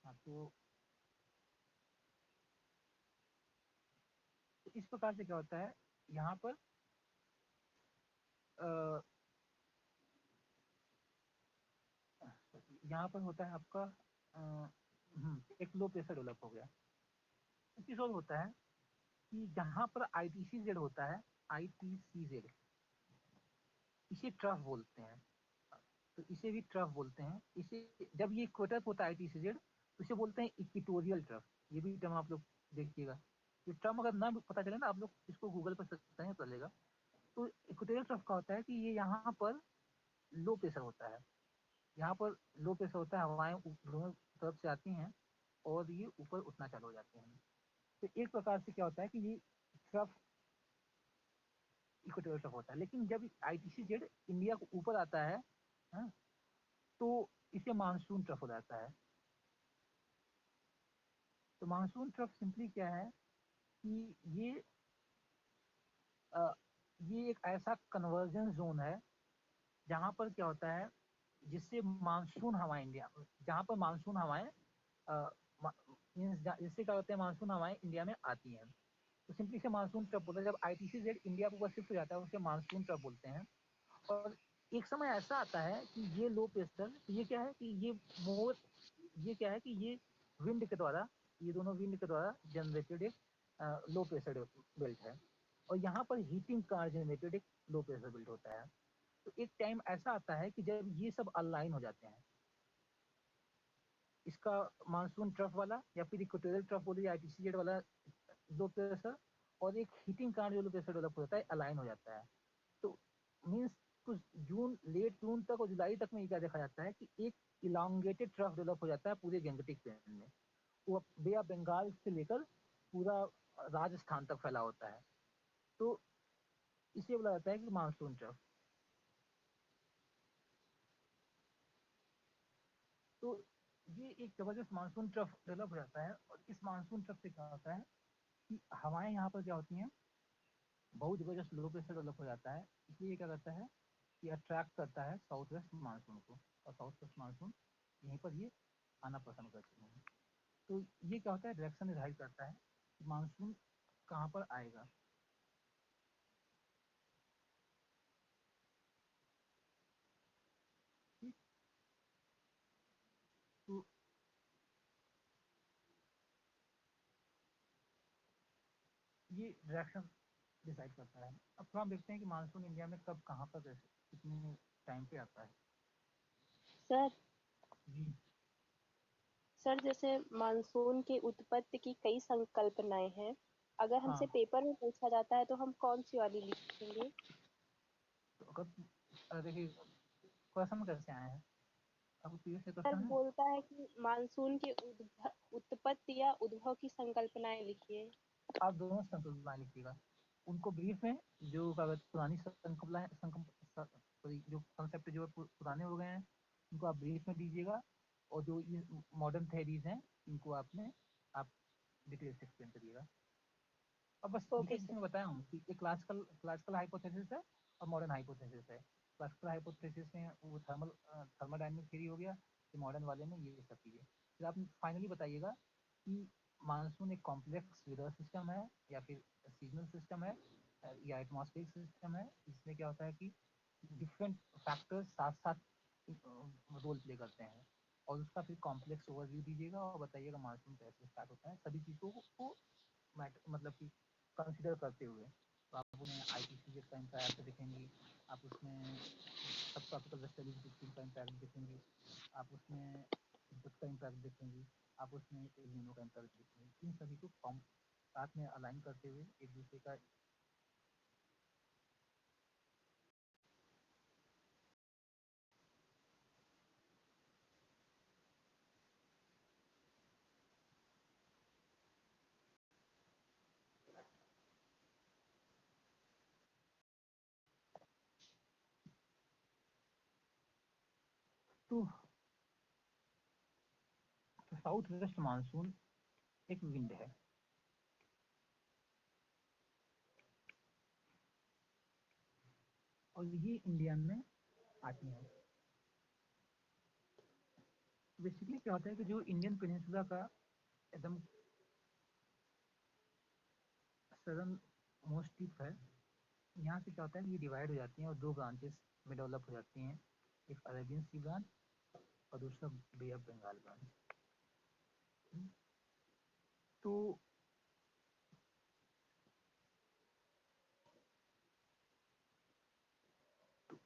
हाँ, तो इस प्रकार से क्या होता है यहाँ पर, यहाँ पर होता है आपका एक लो प्रेशर डेवलप हो गया। एक चीज और होता है कि जहाँ पर ITCZ होता है, ITCZ, इसे ट्रफ बोलते हैं, तो इसे भी ट्रफ बोलते हैं। इसे जब ये इक्वेटर होता है ITCZ, तो इसे बोलते हैं इक्वेटोरियल ट्रफ। ये भी टर्म आप लोग देखिएगा, ये टर्म अगर ना पता चले ना, आप लोग इसको गूगल पर सर्च करें तो चलेगा। तो इक्वेटोरियल ट्रफ का होता है कि ये यहाँ पर लो प्रेशर होता है, यहाँ पर लो प्रेशर होता है, हवाएं दोनों तरफ से आती हैं और ये ऊपर उठना चालू हो जाते हैं। तो एक प्रकार से क्या होता है कि ये ट्रफ इक्वेटोरियल ट्रफ होता है। लेकिन जब ITCZ इंडिया को ऊपर आता है, हाँ, तो इसे मानसून ट्रफ हो जाता है। तो मानसून ट्रफ सिंपली क्या है कि अ, ये एक ऐसा कन्वर्जन जोन है जहाँ पर क्या होता है, जिससे मानसून हवाएं इंडिया, जहाँ पर मानसून हवाएं जिससे क्या होता है, मानसून हवाएं इंडिया में आती हैं, तो सिंपली से मानसून ट्रफ बोलते हैं। जब ITCZ इंडिया को ऊपर शिफ्ट हो जाता है, उसे मानसून ट्रफ बोलते हैं। और एक समय ऐसा आता है कि ये लो प्रेशर, ये क्या है कि ये क्या है कि ये विंड के द्वारा, ये दोनों विंड के द्वारा जनरेटेड एक लो प्रेशर बेल्ट है, और यहाँ पर हीटिंग कार जनरेटेड एक लो प्रेशर बेल्ट होता है। तो एक टाइम ऐसा आता है कि जब ये सब अलाइन हो जाते हैं, इसका मानसून ट्रफ वाला या फिर इक्वेटोरियल ट्रफ बोलिए, ITCZ वाला लो प्रेशर, और एक हीटिंग कार जो लो प्रेशर डेवलप होता है, अलाइन हो जाता है। तो मीन्स कुछ जून, लेट जून तक और जुलाई तक में क्या देखा जाता है कि एक इलांगेटेड ट्रफ डेवलप हो जाता है पूरे गैंगटिक प्लेन में। वो बे ऑफ बंगाल से लेकर पूरा राजस्थान तक फैला होता है। तो इसे बोला जाता है कि मानसून ट्रफ। तो ये एक जबरदस्त मानसून ट्रफ डेवलप हो जाता है, और इस मानसून ट्रफ से क्या होता है कि हवाएं यहाँ पर क्या होती हैं, बहुत जबरदस्त लो प्रेशर डेवलप हो जाता है, इसलिए क्या करता है कि अट्रैक्ट करता है साउथ वेस्ट मानसून को, और साउथ वेस्ट मानसून यहीं पर ये आना पसंद करते हैं। तो ये क्या होता है, डायरेक्शन डिसाइड करता है कि मानसून कहाँ पर आएगा। ठीक, तो ये डायरेक्शन डिसाइड करता है। अब तो हम देखते हैं कि मानसून इंडिया में कब, कहाँ पर, कैसे, कितने टाइम पे आता है।
सर
जी,
सर जैसे मानसून की उत्पत्ति की कई संकल्पनाएं हैं, अगर हमसे
हाँ,
पेपर में पूछा जाता है तो हम कौन सी वाली लिखेंगे?
तो अगर देखिए क्वेश्चन कैसे आए हैं, अब पीछे से
सर
क्वेश्चन है।
बोलता है कि मानसून की उत्पत्ति या उद्भव की संकल्पनाएं लिखिए।
आप दोनों संकल्पनाएं लिखिएगा, उनको ब्रीफ में, जो कागज पुरानी संकल्पनाएं, जो कंसेप्ट जो पुराने हो गए हैं, उनको आप ब्रीफ में दीजिएगा, और जो ये मॉडर्न थेरीज हैं, इनको आप डिटेल से एक्सप्लेन करिएगा। अब बस
ओके
देखिए,
सर।
जैसे मैं बताया हूँ कि एक क्लासिकल हाइपोथेसिस है और मॉडर्न हाइपोथेसिस है। क्लासिकल हाइपोथेसिस में वो थर्मोडायनेमिक थ्योरी हो गया, कि मॉडर्न वाले में ये सब चीज़ें। फिर आप फाइनली बताइएगा कि मानसून एक कॉम्प्लेक्स वेदर सिस्टम है या फिर सीजनल सिस्टम है या एटमॉस्फेरिक सिस्टम है, इसमें क्या होता है कि डिफरेंट फैक्टर्स साथ साथ रोल प्ले करते हैं, और उसका फिर कॉम्प्लेक्स ओवरव्यू दीजिएगा और बताइएगा मानसून कैसे स्टार्ट होता है, सभी चीज़ों को मतलब कि कंसिडर करते हुए। तो आप उसमें IPCC का इम्पैक्ट देखेंगे, आप उसमें सब ट्रॉपिकल वेस्टर्ली सिस्टम का इम्पैक्ट देखेंगे, आप उसमें विद्युत का इम्पैक्ट देखेंगे, आप उसमें एल नीनो का इम्पैक्ट देखेंगे। इन सभी को साथ में अलाइन करते हुए एक दूसरे का तो साउथ वेस्ट मानसून एक विंड है, और ये इंडिया में आती है। बेसिकली क्या होता है कि जो इंडियन पेनिनसुला का एकदम सदर्न मोस्ट टिप है, यहाँ से क्या होता है कि ये डिवाइड हो जाती हैं और दो ब्रांचेस में डेवलप हो जाती हैं, एक अरेबियन सी ब्रांच और दूसरा बे ऑफ बंगाल ब्रांच। तो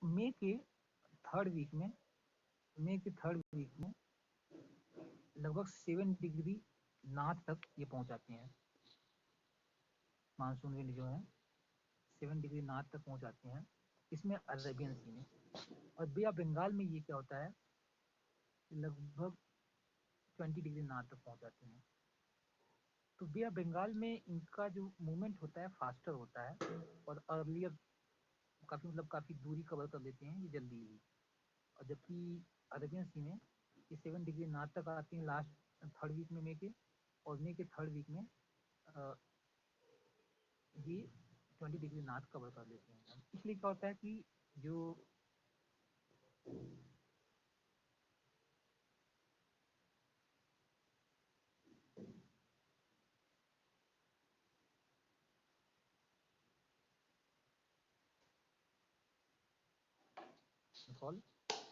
मई के थर्ड वीक में लगभग 7 डिग्री नॉर्थ तक ये पहुंच जाते हैं। मानसून विंड जो है 7 डिग्री नॉर्थ तक पहुंच जाते हैं, इसमें अरेबियन सी में। और बे ऑफ बंगाल में ये क्या होता है, लगभग 20 डिग्री नॉर्थ तक पहुंच जाते हैं। तो बे ऑफ बंगाल में इनका जो मूवमेंट होता है फास्टर होता है, और अर्लियर काफ़ी दूरी कवर कर लेते हैं ये जल्दी ही। और जबकि अरेबियन सी में ये 7 डिग्री नॉर्थ तक आती हैं लास्ट थर्ड वीक में मई के, और मई के थर्ड वीक में ये 20 डिग्री नॉर्थ कवर कर लेते हैं। इसलिए क्या होता है कि जो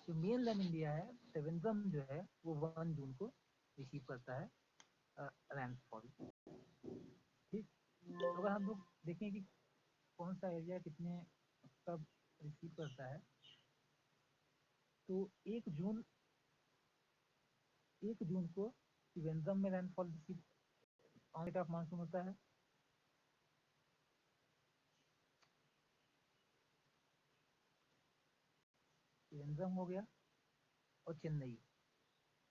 जो मेन लैंड इंडिया है, ट्रिवेंद्रम जो है वो 1 जून को रिसीव करता है रैनफॉल। ठीक, तो अगर हम लोग देखें कि कौन सा एरिया कितने कब रिसीव करता है, तो 1 जून को त्रिवेंद्रम में rainfall receive on rate of monsoon होता है। त्रिवेंद्रम हो गया और चेन्नई,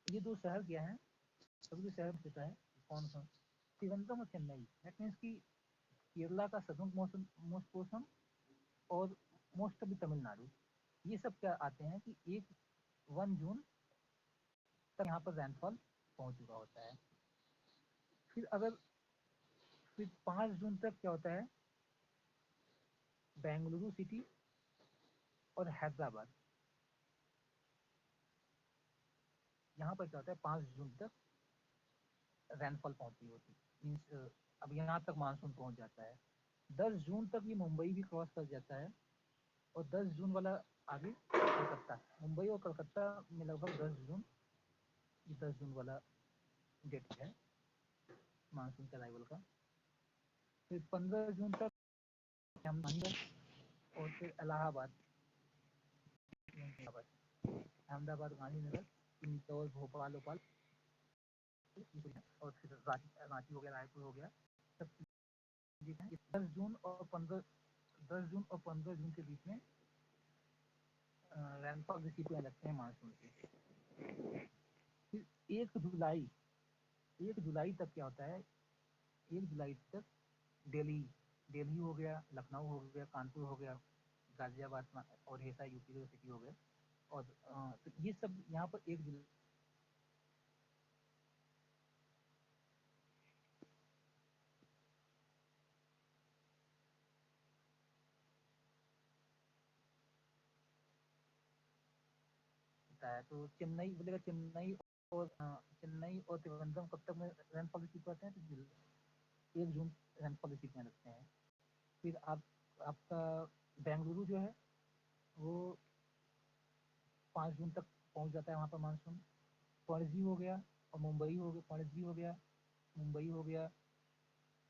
ये दो शहर क्या हैं, सभी शहर देता है कौन सा, त्रिवेंद्रम और चेन्नई। दैट मीन्स कि केरला का सदर्न मोस्ट पोर्शन और मोस्ट ऑफ द तमिलनाडु, ये सब क्या आते हैं कि 1 जून तक यहाँ पर रैनफॉल पहुँच चुका होता है। फिर 5 जून तक क्या होता है, बेंगलुरु सिटी और हैदराबाद, यहाँ पर क्या होता है 5 जून तक रैनफॉल पहुँची होती है। मीन्स अब यहाँ तक मानसून पहुँच जाता है। 10 जून तक ये मुंबई भी क्रॉस कर जाता है, और 10 जून वाला आगे कलकत्ता, मुंबई और कलकत्ता में लगभग 10 जून वाला डेट है मानसून के अराइवल का। फिर 15 जून तक अहमदाबाद, और फिर इलाहाबाद, अहमदाबाद, गांधीनगर, इंदौर, भोपाल, और फिर रांची हो गया, रायपुर हो गया, सब चीजें 10 जून और 15 जून के बीच में रैनफॉल रिसीव करने लगते हैं मानसून से। फिर 1 जुलाई तक क्या होता है, 1 जुलाई तक दिल्ली हो गया, लखनऊ हो गया, कानपुर हो गया, गाजियाबाद और ऐसा यूपी का सिटी हो गया। और तो ये सब यहाँ पर 1 जुलाई है, तो चेन्नई बोलेगा, चेन्नई और त्रिवेंद्रम कब तक में रेनफॉल रिसीव करते हैं, तो 1 जून रेनफॉल रिसीव में रखते हैं। फिर आपका बेंगलुरु जो है वो 5 जून तक पहुंच जाता है वहाँ पर मानसून। पणजी हो गया और मुंबई हो गया, पणजी हो गया, मुंबई हो गया,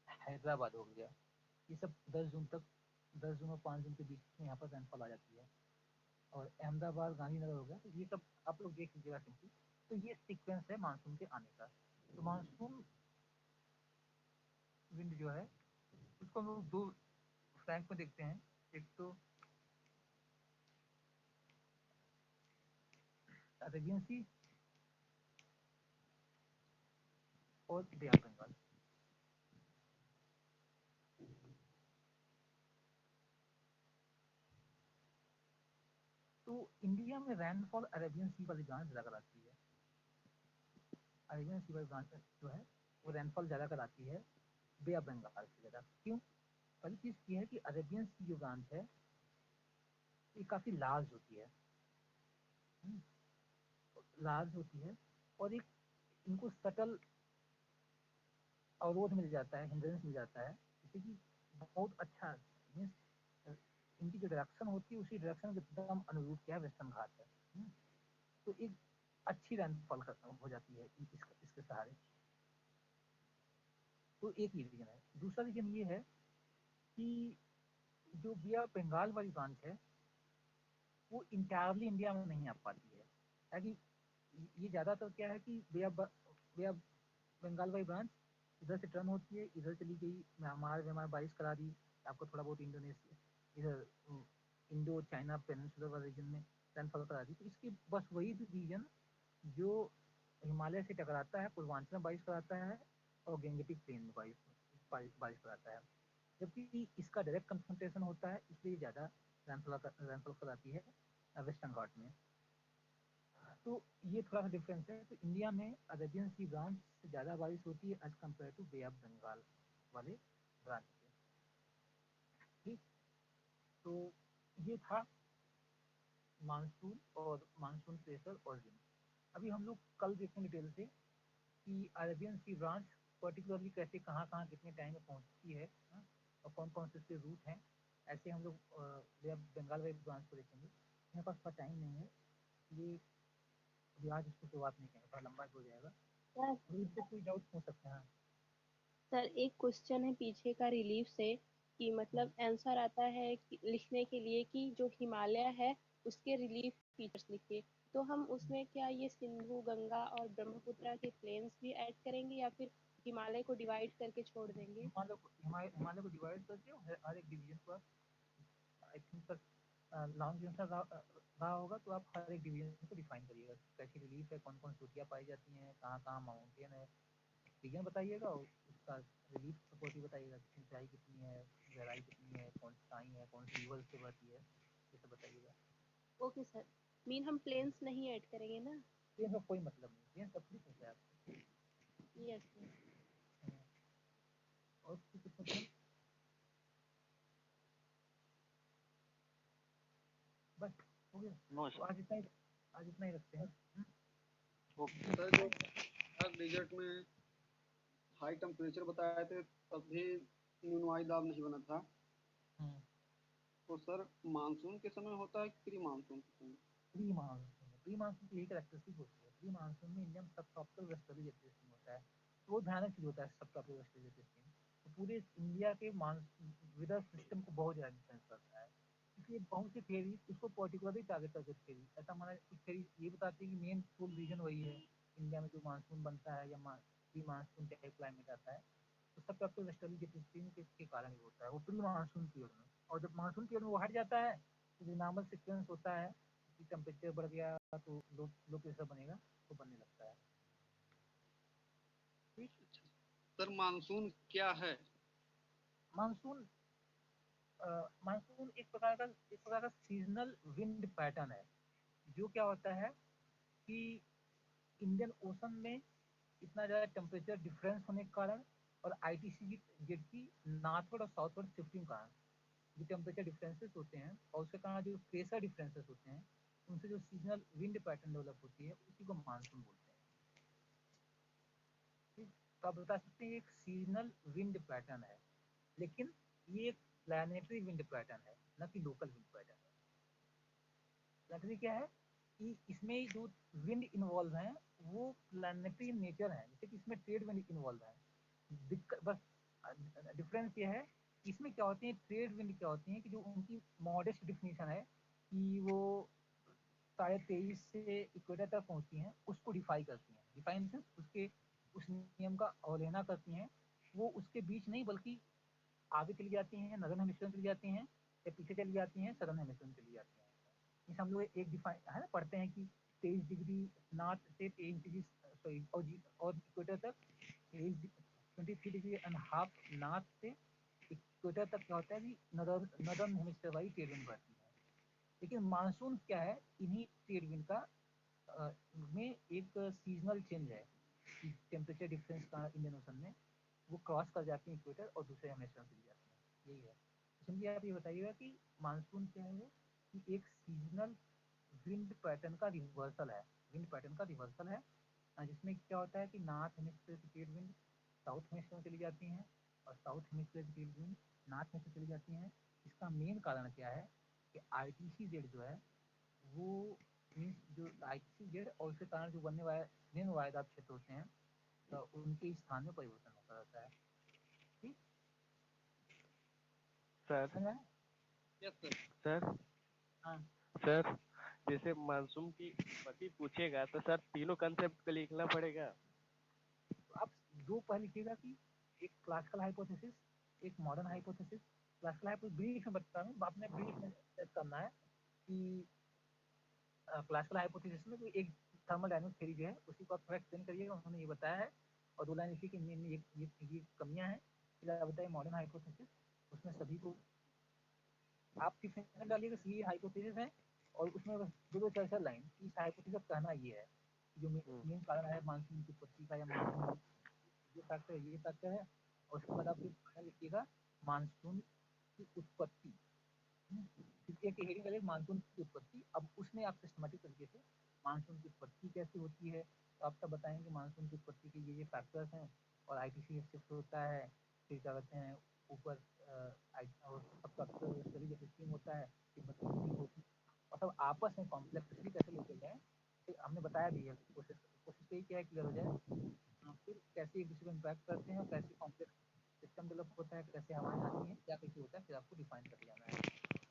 हैदराबाद हो गया, ये सब 10 जून और 5 जून के बीच में यहाँ पर रेनफॉल आ जाती है। और अहमदाबाद, गांधीनगर हो गया, तो ये सब आप लोग देख लीजिएगा सिंपली। तो ये सीक्वेंस है मानसून के आने का। तो मानसून विंड जो है उसको हम लोग 2 फ्लैंक में देखते हैं। एक तो अरेबियन सी और बे ऑफ बंगाल। तो इंडिया में रेनफॉल अरेबियन सी वाली ब्रांच ज़्यादा कराती है। अरेबियन सी वाली ब्रांच जो है वो रेनफॉल ज़्यादा कराती है बे ऑफ बंगाल से ज़्यादा। क्यों? पहली चीज़ ये है कि अरेबियन सी जो ब्रांच है ये काफ़ी लार्ज होती है, लार्ज होती है, और एक इनको सटल अवरोध मिल जाता है, हिंड्रेंस मिल जाता है, जैसे कि बहुत अच्छा मीन्स इनकी जो डायरेक्शन होती है उसी डायरेक्शन के एकदम अनुरूप क्या है वेस्टर्न घाट है। तो एक अच्छी रेनफॉल हो जाती है इसके सहारे। तो एक ये रीजन है। दूसरा रीजन ये है कि जो बे ऑफ बंगाल वाली ब्रांच है वो इंटायरली इंडिया में नहीं आ पाती है, ताकि ये ज़्यादातर क्या है कि बे ऑफ बंगाल वाली ब्रांच इधर से टर्न होती है, इधर चली गई, म्यांमार बारिश करा दी आपको, थोड़ा बहुत इंडोनेशिया इधर इंडो चाइना पेनिनसुलर वाले रीजन में रेनफॉल करा दी। तो इसकी बस वही रीजन जो हिमालय से टकराता है, पूर्वांचल में बारिश कराता है और गैंगेटिक प्लेन में बारिश कराता है, जबकि इसका डायरेक्ट कंसंट्रेशन होता है, इसलिए ज़्यादा रेनफॉल कराती है वेस्टर्न घाट में। तो ये थोड़ा सा डिफरेंस है। तो इंडिया में अरेबियन सी ब्रांच से ज़्यादा बारिश होती है as compared to bay of Bengal वाले ब्रांच से। ठीक, तो ये था मानसून और मानसून प्रेशर और विंड। अभी हम लोग कल देखेंगे डिटेल से कि अरेबियन सी ब्रांच पर्टिकुलरली कैसे कहाँ कहाँ कितने टाइम में पहुँचती है, और कौन कौन से इसके रूट हैं। ऐसे हम लोग बे ऑफ बंगाल वाली ब्रांच को देखेंगे। मेरे पास थोड़ा टाइम नहीं है, ये अभी आज इसको शुरुआत नहीं करेंगे, थोड़ा लंबा हो जाएगा।
सर
अभी इससे कोई डाउट पूछ सकते हैं।
सर एक क्वेश्चन है पीछे का रिलीफ से कि मतलब आंसर आता है कि लिखने के लिए कि जो हिमालय है उसके रिलीफ फीचर्स लिखिए, तो हम उसमें क्या ये सिंधु, गंगा और ब्रह्मपुत्र के प्लेन्स भी ऐड करेंगे या फिर हिमालय को डिवाइड करके छोड़ देंगे?
हिमालय को डिवाइड करके हर एक डिवीजन को I think sir long answer रहा होगा, तो आप हर एक डिवीजन को डिफाइन करिएगा, कैसी रिलीफ है, कौन कौन चोटियाँ पाई जाती हैं, कहाँ कहाँ माउंटेन है, रीजन बताइएगा और उसका रिलीफ सपोर्टिव बताइएगा, ऊंचाई कितनी है, गहराई कितनी है, कौन सी खाई है, कौन सी रिवर से बहती है, ये सब बताइएगा।
ओके सर, मीन हम प्लेन्स नहीं ऐड करेंगे ना?
ये सब कोई मतलब नहीं, ये सब कुछ पूछा है आपको।
Yes sir.
और कुछ मतलब बस हो गया।
नो
तो आज इतना ही रखते हैं।
सर जो डेजर्ट में हाई टेम्परेचर बताए थे तब भी न्यूनवाई दाब नहीं बना था, तो सर मानसून के समय होता है कि प्री मानसून के समय?
प्री मानसून की एक कैरेक्टरिस्टिक होती है, प्री मानसून में इंडियन सब ट्रॉपिकल वेस्टर्ली जेट स्ट्रीम होता है, तो वो भयानक चीज होता है सब ट्रॉपिकल वेस्टर्ली जेट स्ट्रीम। तो पूरे इंडिया के वेदर सिस्टम को बहुत ज़्यादा इन्फ्लुएंस करता है, इसलिए बहुत सी थेरी उसको पर्टिकुलरली टारगेट करके थेरी, ऐसा माना कुछ थेरी ये बताती है कि मेन फुल रीजन वही है इंडिया में जो मानसून बनता है या प्री मानसून टाइप क्लाइमेट आता है, तो सब ट्रॉपिकल वेस्टर्ली जेट स्ट्रीम के कारण ही होता है वो प्री मानसून पीरियड में। और जब मानसून पीरियड में वो हट जाता है तो जो नॉर्मल सिक्वेंस होता है कि टेम्परेचर बढ़ गया तो लो प्रेशर बनेगा, तो बनने लगता है। ठीक,
सर मानसून क्या है?
मानसून मानसून एक प्रकार का सीजनल विंड पैटर्न है, जो क्या होता है कि इंडियन ओशन में इतना ज़्यादा टेम्परेचर डिफरेंस होने के कारण और आईटीसी जेट की नॉर्थवर्ड और साउथवर्ड शिफ्टिंग के कारण जो टेम्परेचर डिफरेंसेस होते हैं और उसके कारण जो प्रेशर डिफरेंसेस होते हैं, उनसे जो seasonal seasonal wind pattern develop होती है उसी को मानसून बोलते हैं। ठीक, तो आप बता सकते हैं एक सीजनल विंड पैटर्न है, लेकिन ये एक प्लैनेटरी विंड पैटर्न है, न कि लोकल विंड पैटर्न है। प्लैनेटरी क्या है कि इसमें जो विंड इन्वॉल्व है वो प्लैनेटरी नेचर है, जैसे कि इसमें ट्रेड विंड इन्वॉल्व है। बस डिफरेंस ये है इसमें क्या होते हैं, ट्रेड विंड क्या होती है कि जो उनकी मॉडेस्ट डिफिनीशन है कि वो 23.5 से इक्वेटर तक पहुंचती हैं, उसको डिफाई करती हैं। डिफाइन उसके उस नियम का अवहेलना करती हैं। वो उसके बीच नहीं बल्कि आगे चली जाती हैं, नदर्न हेमिस्फीयर चली जाती हैं, या पीछे चली जाती हैं, सदर्न हेमिस्फीयर चली जाती हैं। इस हम लोग एक डिफाइन है ना पढ़ते हैं कि 23 डिग्री नॉर्थ से 23 डिग्री सॉरी और इक्वेटर तक 23.5 नॉर्थ से इक्वेटर तक क्या होता है कि नदर्न हेमिस्फीयर वाली ट्रेड विंड बढ़ती है। लेकिन मानसून क्या है, इन्हीं ट्रेड विंड का में एक सीजनल चेंज है कि टेम्परेचर डिफरेंस का इंडियन ओशन में वो क्रॉस कर जाती हैं इक्वेटर और दूसरे हेमिस्फीयर में चली जाती हैं। यही है। समझिए, आप ये बताइएगा कि मानसून क्या है, वो कि एक सीजनल विंड पैटर्न का रिवर्सल है। विंड पैटर्न का रिवर्सल है जिसमें क्या होता है कि नॉर्थ हेमिस्फीयर की ट्रेड विंड साउथ हेमिस्फीयर में चली जाती हैं और साउथ हेमिस्फीयर की ट्रेड विंड नॉर्थ हेमिस्फीयर चली जाती हैं। इसका मेन कारण क्या है कि ITC-Z जो है वो मीन्स जो ITC-Z और उसके कारण जो बनने वाले वायदात क्षेत्र होते हैं तो उनके स्थान में परिवर्तन होता रहता है। ठीक
सर
समझ में?
Yes sir.
सर
हाँ,
सर जैसे मानसून की उत्पत्ति पूछेगा तो सर तीनों कंसेप्ट को लिखना पड़ेगा।
तो आप दो पहले लिखिएगा कि एक क्लासिकल हाइपोथेसिस, एक modern hypothesis. Classical hypothesis brief में बता रहा हूँ, आपने ब्रीफ में सेट करना है कि क्लासिकल हाइपोथेसिस में कोई एक थर्मोडायनामिक थ्योरी जो है उसी को आप थोड़ा एक्सप्लेन करिएगा, उन्होंने ये बताया है और दो लाइन लिखिए कि ये कमियां हैं। फिर आप बताइए मॉडर्न हाइपोथेसिस, उसमें सभी को आप डिफिनेशन डालिएगा सी हाइपोथेसिस है और उसमें बस दो चार चार लाइन इस हाइपोथेसिस का कहना ये है कि जो मेन कारण है मानसून की उत्पत्ति का या मानसून ये फैक्टर है। और उसके बाद आप फिर कहना लिखिएगा मानसून की उत्पत्ति। एक हेडिंग डालिए मानसून की उत्पत्ति। अब उसमें आप सिस्टमेटिक तरीके से मानसून की उत्पत्ति कैसे होती है तो आप सब बताएंगे मानसून की उत्पत्ति के ये फैक्टर्स हैं और ITC शिफ्ट होता है, फिर क्या कहते हैं ऊपर और सबका स्टडी जैसे स्कीम होता है, फिर बदली होती और सब आपस में कॉम्प्लेक्सिटी कैसे लेके जाए हमने बताया भी है। कोशिश यही क्या है क्लियर हो जाए। फिर कैसे एक दूसरे को इम्पैक्ट करते हैं और कैसे कॉम्प्लेक्स सिस्टम डेवलप होता है, कैसे हवाएं आती हैं, क्या कैसे होता है, फिर आपको डिफाइन कर जाना है।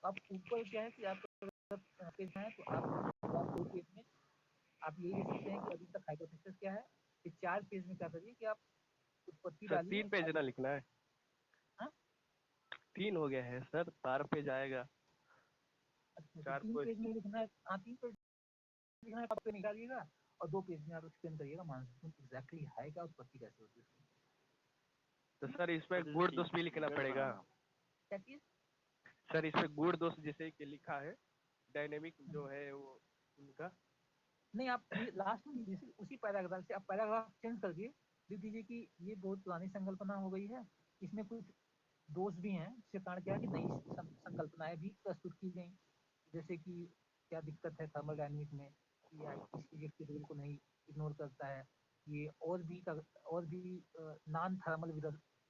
अब ऊपर क्या है कि आप पेज में है तो आप 2 पेज में आप यही लिख सकते हैं कि अभी तक हाइपोथेसिस क्या है। फिर 4 पेज में क्या करिए कि आप उत्पत्ति
सर
डालिए।
3 पेज ना लिखना है।
हाँ?
3 हो गया है सर, 12 पेज आएगा।
अच्छा, तो
4
3
पेज
पेज में लिखना है। हाँ, 3 पेज लिखना है, आप पे निकालिएगा और 2 पेज में आप एक्सप्लेन करिएगा मानसून एग्जैक्टली है क्या, उत्पत्ति कैसे होती है।
तो सर इसमें गुण दोष भी लिखना पड़ेगा।
क्या चीज?
सर इसमें गुण दोष जैसे कि लिखा है डायनेमिक जो है वो उनका।
नहीं, आप ये लास्ट में जैसे उसी पैराग्राफ से आप पैराग्राफ चेंज करके लिख दीजिए कि ये बहुत पुरानी संकल्पना हो गई है, इसमें कुछ दोष भी हैं, जिसके कारण क्या है कि नई संकल्पनाएं भी प्रस्तुत की गई। जैसे कि क्या दिक्कत है थर्मोडायनेमिक में कि ITC के रूल को नहीं इग्नोर करता है। ये और भी नॉन थर्मल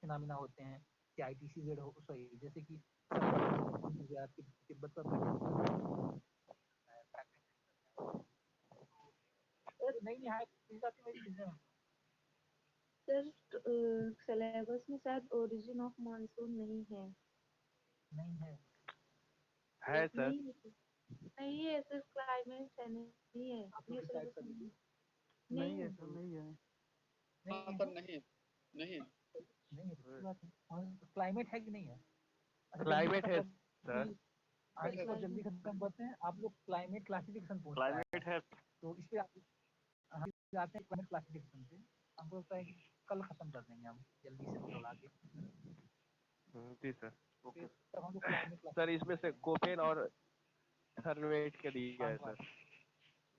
फिनोमिना होते हैं कि ITC-Z हो सॉरी जैसे कि तिब्बत का प्लेटेक्टोनिक नहीं है
सर सिलेबस में शायद ओरिजिन ऑफ मानसून नहीं है।
नहीं है
सर
नहीं है, सिर्फ क्लाइमेट है, नहीं है
आप
ये
लोग डिसाइड
सिलेबस
कर
में
लीजिए।
नहीं है।
नहीं है।
नहीं
हाँ
है
सर, नहीं नहीं
नहीं है क्लाइमेट है कि नहीं है? अच्छा, जल्दी
क्लाइमेट
खत्म
है
कर
सर।
हाँ, इसको जल्दी खत्म करते हैं। आप लोग क्लाइमेट क्लासिफिकेशन पूछता है
क्लाइमेट है।
तो इस पे आप हम आते हैं क्लाइमेट क्लासिफिकेशन पे। हमको लगता है कि कल खत्म कर देंगे हम जल्दी से दौड़ा के।
जी सर।
फिर तब हम लोग क्लाइमेट
सर इसमें से कोपेन और थर्मोवेट के दिए गए है
हाँ
सर।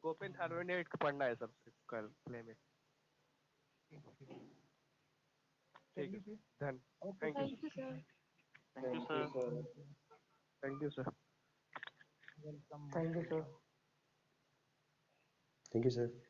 कोपेन थर्मोवेट पढ़ना है सबसे कल प्ले में।
ठीक
ठीक
चलिए
है
फिर
धन
okay
thank you
thank you sir.
Thank you sir.
Thank you sir.
Welcome.
Thank you sir. Thank you sir.